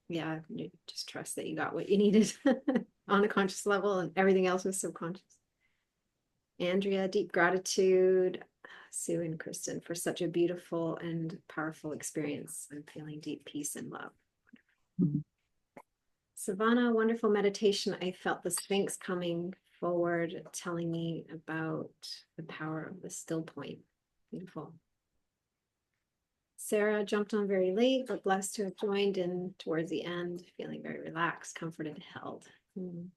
Yeah, just trust that you got what you needed on a conscious level, and everything else was subconscious. Andrea, deep gratitude. Sue and Kristen for such a beautiful and powerful experience. I'm feeling deep peace and love. Mhm. Savannah, wonderful meditation. I felt the Sphinx coming forward, telling me about the power of the still point. Beautiful. Sarah jumped on very late, but blessed to have joined in towards the end, feeling very relaxed, comforted, held. And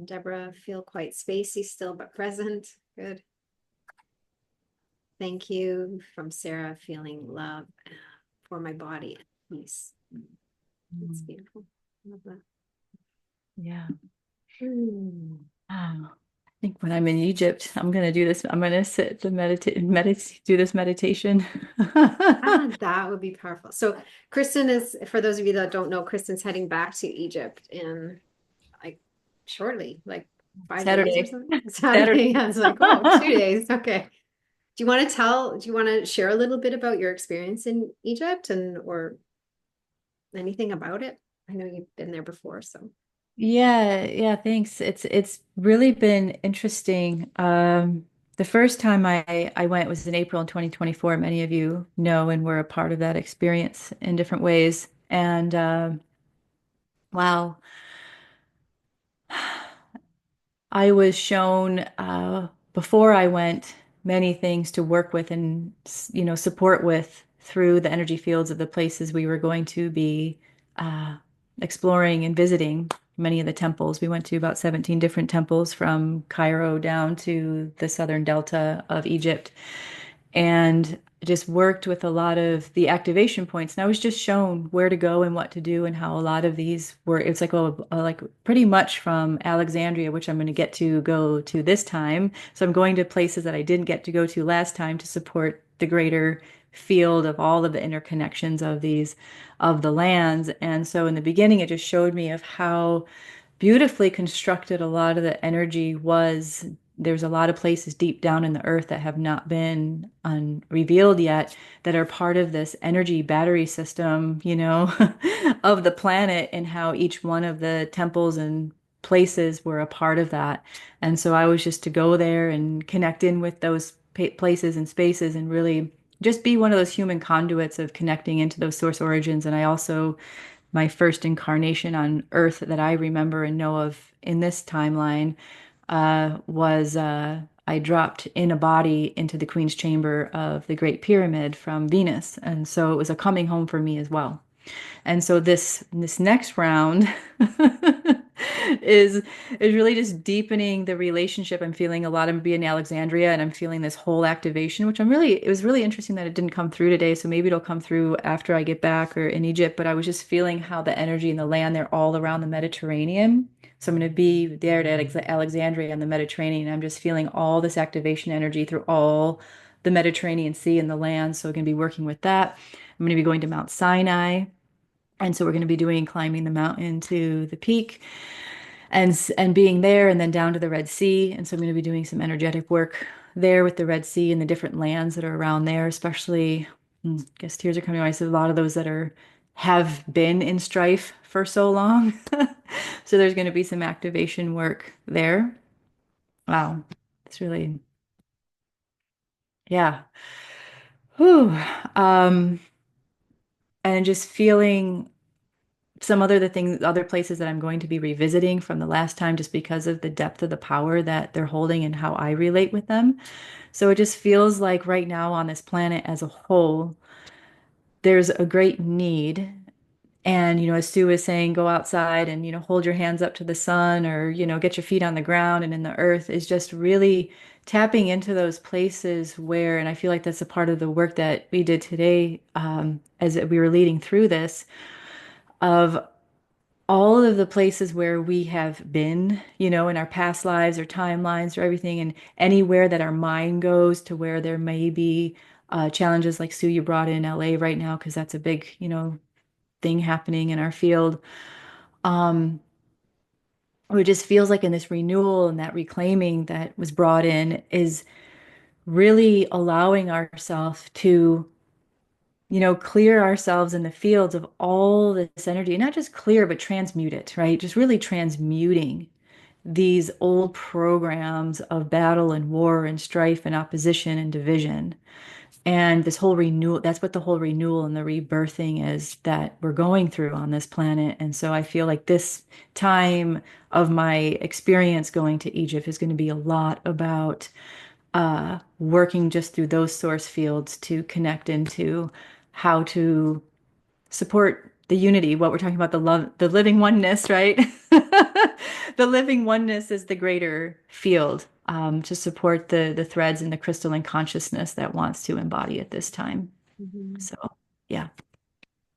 Deborah, feel quite spacey still, but present. Good. Thank you from Sarah, feeling love for my body and peace. It's Mhm. beautiful. Love that. Yeah. Mm. Wow. I think when I'm in Egypt, I'm gonna do this. I'm gonna sit to meditate, do this meditation. Ah, that would be powerful. So Kristen is, for those of you that don't know, Kristen's heading back to Egypt in like shortly, like 5 days or Saturday. something. Saturday. Saturday. Yeah, it's like, oh, 2 days. Okay. Do you want to share a little bit about your experience in Egypt and or anything about it? I know you've been there before, so. Yeah, yeah, thanks. It's really been interesting. The first time I went was in April in 2024. Many of you know and were a part of that experience in different ways. And wow, I was shown before I went many things to work with and support with through the energy fields of the places we were going to be uh, exploring and visiting. Many of the temples. We went to about 17 different temples from Cairo down to the southern delta of Egypt and just worked with a lot of the activation points. And I was just shown where to go and what to do and how a lot of these were, it's like pretty much from Alexandria, which I'm going to get to go to this time. So I'm going to places that I didn't get to go to last time to support the greater field of all of the interconnections of these, of the lands. And so in the beginning, it just showed me of how beautifully constructed a lot of the energy was. There's a lot of places deep down in the earth that have not been revealed yet that are part of this energy battery system, of the planet, and how each one of the temples and places were a part of that. And so I was just to go there and connect in with those places and spaces and really just be one of those human conduits of connecting into those source origins. And I also my first incarnation on Earth that I remember and know of in this timeline was I dropped in a body into the Queen's Chamber of the Great Pyramid from Venus. And so it was a coming home for me as well. And so this next round is is really just deepening the relationship. I'm feeling a lot of being in Alexandria and I'm feeling this whole activation, which it was really interesting that it didn't come through today. So maybe it'll come through after I get back or in Egypt. But I was just feeling how the energy and the land, they're all around the Mediterranean. So I'm going to be there at Alexandria and the Mediterranean. I'm just feeling all this activation energy through all the Mediterranean Sea and the land. So I'm going to be working with that. I'm going to be going to Mount Sinai And so we're going to be doing climbing the mountain to the peak and being there and then down to the Red Sea. And so I'm going to be doing some energetic work there with the Red Sea and the different lands that are around there, especially, I guess tears are coming to my eyes, a lot of those that have been in strife for so long. So there's going to be some activation work there. Wow. It's really, yeah. Whew. Um, and just feeling some other places that I'm going to be revisiting from the last time, just because of the depth of the power that they're holding and how I relate with them. So it just feels like right now on this planet as a whole, there's a great need. And, as Sue was saying, go outside and, hold your hands up to the sun or, get your feet on the ground and in the earth is just really tapping into those places where, and I feel like that's a part of the work that we did today, as we were leading through this, of all of the places where we have been, in our past lives or timelines or everything, and anywhere that our mind goes to where there may be challenges like Sue, you brought in LA right now, because that's a big, thing happening in our field. Um, it just feels like in this renewal and that reclaiming that was brought in is really allowing ourselves to clear ourselves in the fields of all this energy, not just clear, but transmute it, right? Just really transmuting these old programs of battle and war and strife and opposition and division. And this whole renewal, that's what the whole renewal and the rebirthing is that we're going through on this planet. And so I feel like this time of my experience going to Egypt is going to be a lot about working just through those source fields to connect into how to support the unity, what we're talking about, the love, the living oneness, right? The living oneness is the greater field, to support the threads in the crystalline consciousness that wants to embody at this time. Mhm. So, yeah.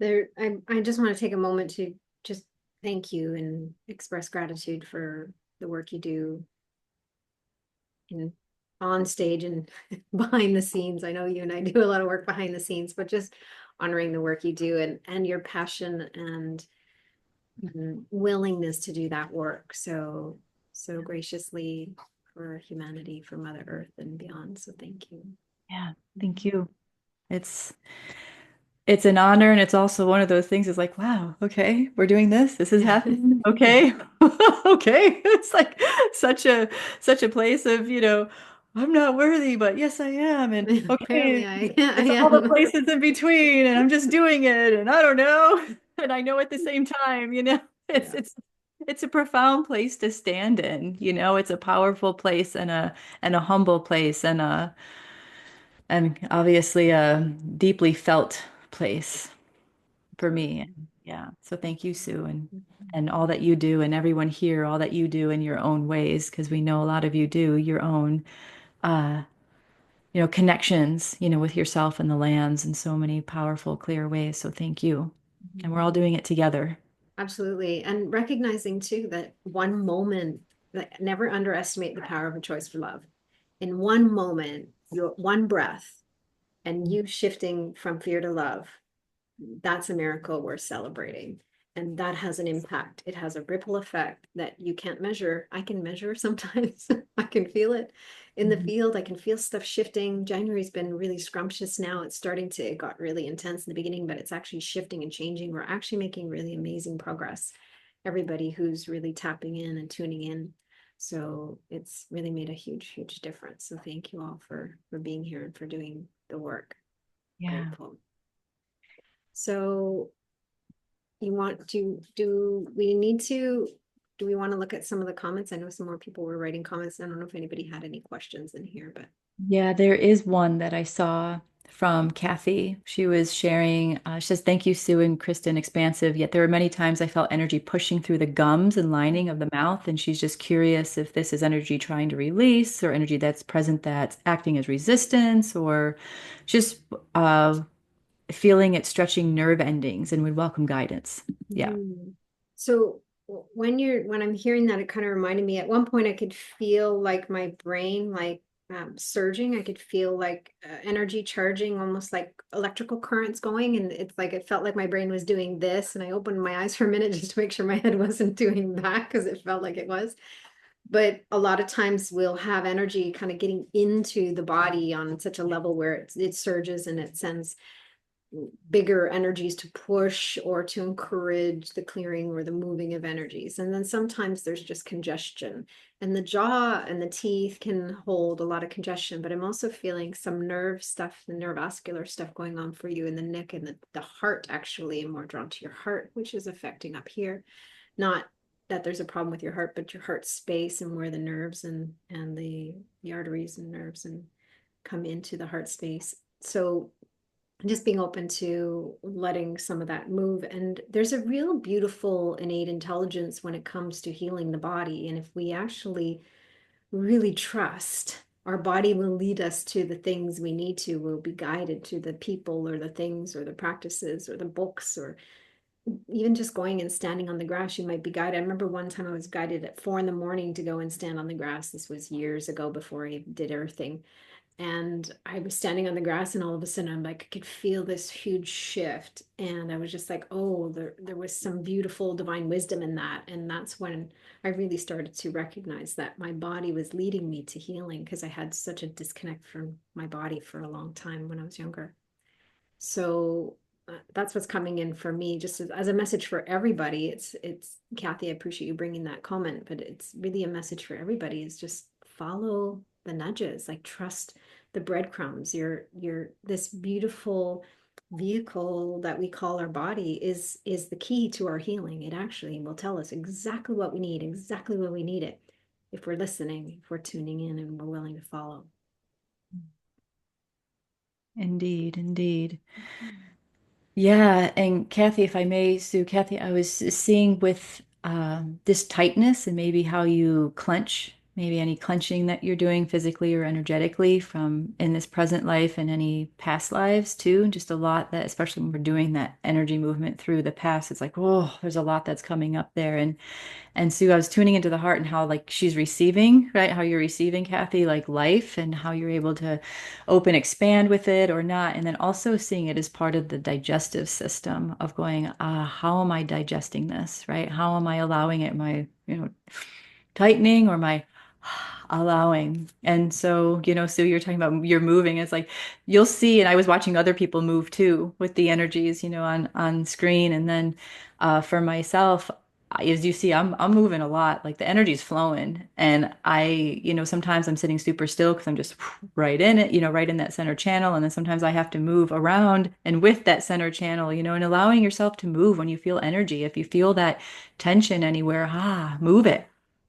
I just want to take a moment to just thank you and express gratitude for the work you do in on stage and behind the scenes. I know you and I do a lot of work behind the scenes, but just honoring the work you do and your passion and willingness to do that work so graciously for humanity, for Mother Earth and beyond. So thank you. Yeah. Thank you. It's it's an honor, and it's also one of those things is like, wow, okay, we're doing this. This is happening. Okay. Okay. It's like such a place of, I'm not worthy, but yes, I am. And Apparently okay, I it's all the am. places in between, and I'm just doing it, and I don't know. And I know at the same time, it's Yeah. it's it's a profound place to stand in, it's a powerful place and a humble place and obviously a deeply felt place for me. Yeah. So thank you, Sue, and all that you do, and everyone here, all that you do in your own ways, because we know a lot of you do your own uh, connections, with yourself and the lands in so many powerful, clear ways. So thank you. And we're all doing it together. Absolutely. And recognizing too that one moment, that never underestimate the power of a choice for love. In one moment, your one breath, and you shifting from fear to love, that's a miracle worth celebrating. And that has an impact. It has a ripple effect that you can't measure. I can measure sometimes. I can feel it in the Mhm. field. I can feel stuff shifting. January's been really scrumptious now. It's starting to, it got really intense in the beginning, but it's actually shifting and changing. We're actually making really amazing progress. Everybody who's really tapping in and tuning in. So it's really made a huge, huge difference. So thank you all for being here and for doing the work. Yeah. Grateful. So you want to do we need to do we want to look at some of the comments? I know some more people were writing comments. I don't know if anybody had any questions in here, but Yeah, there is one that I saw from Kathy. She was sharing, she says, thank you, Sue and Kristen, expansive. Yet there were many times I felt energy pushing through the gums and lining of the mouth. And she's just curious if this is energy trying to release or energy that's present that's acting as resistance or just feeling it stretching nerve endings and would welcome guidance. Yeah. Mhm. So when I'm hearing that, it kind of reminded me at one point I could feel like my brain, like surging. I could feel like energy charging, almost like electrical currents going. And it's like it felt like my brain was doing this. And I opened my eyes for a minute just to make sure my head wasn't doing that because it felt like it was. But a lot of times we'll have energy kind of getting into the body on such a level where it surges and it sends bigger energies to push or to encourage the clearing or the moving of energies. And then sometimes there's just congestion, and the jaw and the teeth can hold a lot of congestion, but I'm also feeling some nerve stuff, the neurovascular stuff going on for you in the neck and the heart. Actually, I'm more drawn to your heart, which is affecting up here. Not that there's a problem with your heart, but your heart space and where the nerves and the arteries and nerves and come into the heart space. So just being open to letting some of that move. And there's a real beautiful innate intelligence when it comes to healing the body. And if we actually really trust, our body will lead us to the things we need to. We'll be guided to the people or the things or the practices or the books, or even just going and standing on the grass, you might be guided. I remember one time I was guided at 4 in the morning to go and stand on the grass. This was years ago before I did everything. And I was standing on the grass, and all of a sudden I'm like, I could feel this huge shift. And I was just like, oh, there was some beautiful divine wisdom in that. And that's when I really started to recognize that my body was leading me to healing, because I had such a disconnect from my body for a long time when I was younger. So that's what's coming in for me, just as a message for everybody. It's Kathy, I appreciate you bringing that comment, but it's really a message for everybody, is just follow the nudges, like trust the breadcrumbs. You're this beautiful vehicle that we call our body is the key to our healing. It actually will tell us exactly what we need, exactly when we need it, if we're listening, if we're tuning in and we're willing to follow. Indeed, indeed. Yeah, and Kathy, if I may, Sue, Kathy, I was seeing with this tightness and maybe how you clench, maybe any clenching that you're doing physically or energetically from in this present life and any past lives too. Just a lot that, especially when we're doing that energy movement through the past, it's like, oh, there's a lot that's coming up there. And Sue, I was tuning into the heart and how like she's receiving, right? How you're receiving, Kathy, like life and how you're able to open, expand with it or not. And then also seeing it as part of the digestive system of going, how am I digesting this, right? How am I allowing it? Am I, tightening or am I allowing? And so, Sue, you're talking about you're moving. It's like you'll see, and I was watching other people move too with the energies, on screen. And then for myself, as you see, I'm moving a lot. Like the energy's flowing, and sometimes I'm sitting super still because I'm just right in it, right in that center channel. And then sometimes I have to move around and with that center channel, and allowing yourself to move when you feel energy. If you feel that tension anywhere, move it.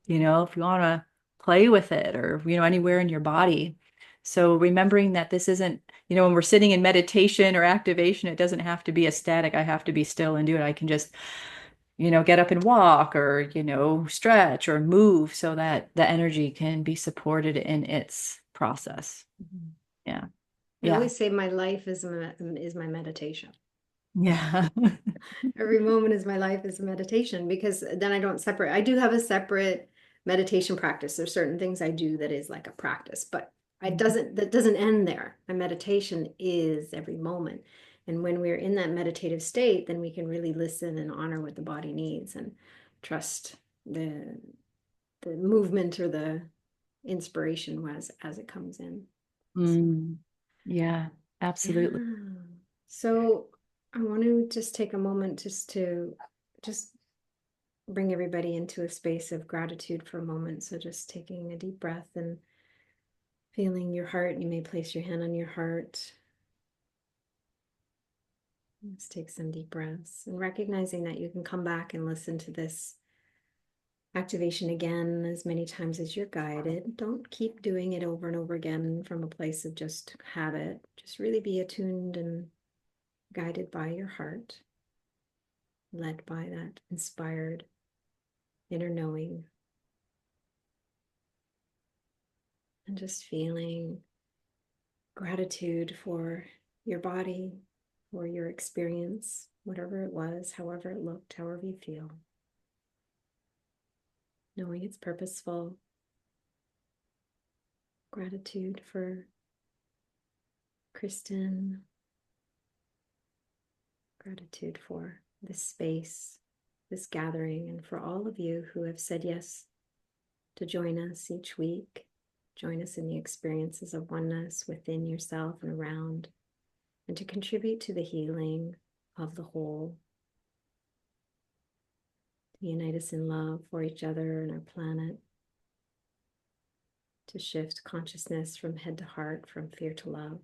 If you want to play with it or, anywhere in your body. So remembering that this isn't, when we're sitting in meditation or activation, it doesn't have to be a static. I have to be still and do it. I can just get up and walk or, stretch or move so that the energy can be supported in its process. Mhm. Yeah. I Yeah. always say my life is my meditation. Yeah. Every moment is my life is a meditation, because then I don't separate. I do have a separate meditation practice. There's certain things I do that is like a practice, but that doesn't end there. My meditation is every moment. And when we're in that meditative state, then we can really listen and honor what the body needs and trust the movement or the inspiration as it comes in. So, Mm. Yeah, absolutely. yeah. So I want to just take a moment just bring everybody into a space of gratitude for a moment. So just taking a deep breath and feeling your heart. You may place your hand on your heart. Let's take some deep breaths and recognizing that you can come back and listen to this activation again as many times as you're guided. Don't keep doing it over and over again from a place of just habit. Just really be attuned and guided by your heart, led by that inspired inner knowing, and just feeling gratitude for your body, for your experience, whatever it was, however it looked, however you feel. Knowing it's purposeful, Gratitude for Kristen. Gratitude for this space, this gathering, and for all of you who have said yes to join us each week. Join us in the experiences of oneness within yourself and around, and to contribute to the healing of the whole, to unite us in love for each other and our planet, to shift consciousness from head to heart, from fear to love.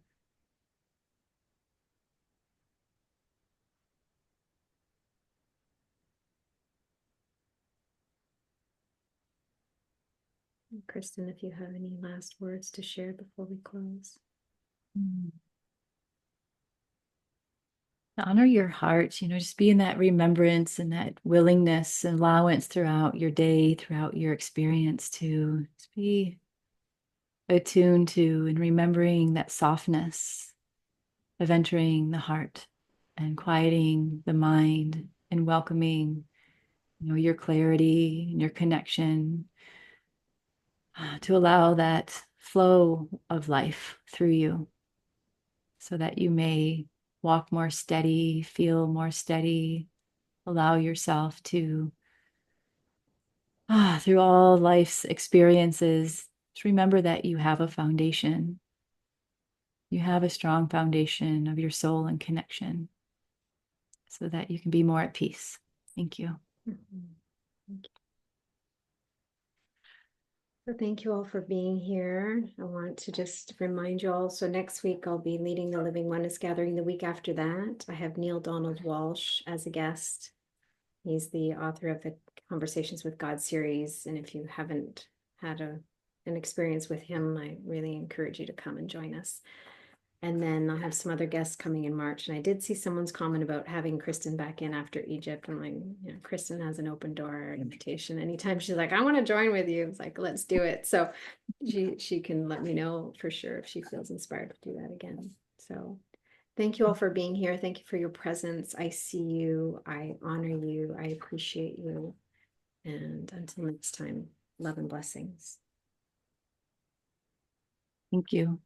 And Kristen, if you have any last words to share before we close. Honor your heart, just be in that remembrance and that willingness and allowance throughout your day, throughout your experience to just be attuned to and remembering that softness of entering the heart and quieting the mind and welcoming, your clarity and your connection to allow that flow of life through you so that you may walk more steady, feel more steady, allow yourself to, through all life's experiences, just remember that you have a foundation. You have a strong foundation of your soul and connection so that you can be more at peace. Thank you. Mm-hmm. Thank you. So thank you all for being here. I want to just remind you all. So next week I'll be leading the Living Oneness Gathering. The week after that, I have Neil Donald Walsh as a guest. He's the author of the Conversations with God series. And if you haven't had an experience with him, I really encourage you to come and join us. And then I'll have some other guests coming in March. And I did see someone's comment about having Kristen back in after Egypt. I'm like, Kristen has an open door invitation. Anytime she's like, I want to join with you, it's like, let's do it. So she can let me know for sure if she feels inspired to do that again. So thank you all for being here. Thank you for your presence. I see you. I honor you. I appreciate you. And until next time, love and blessings. Thank you.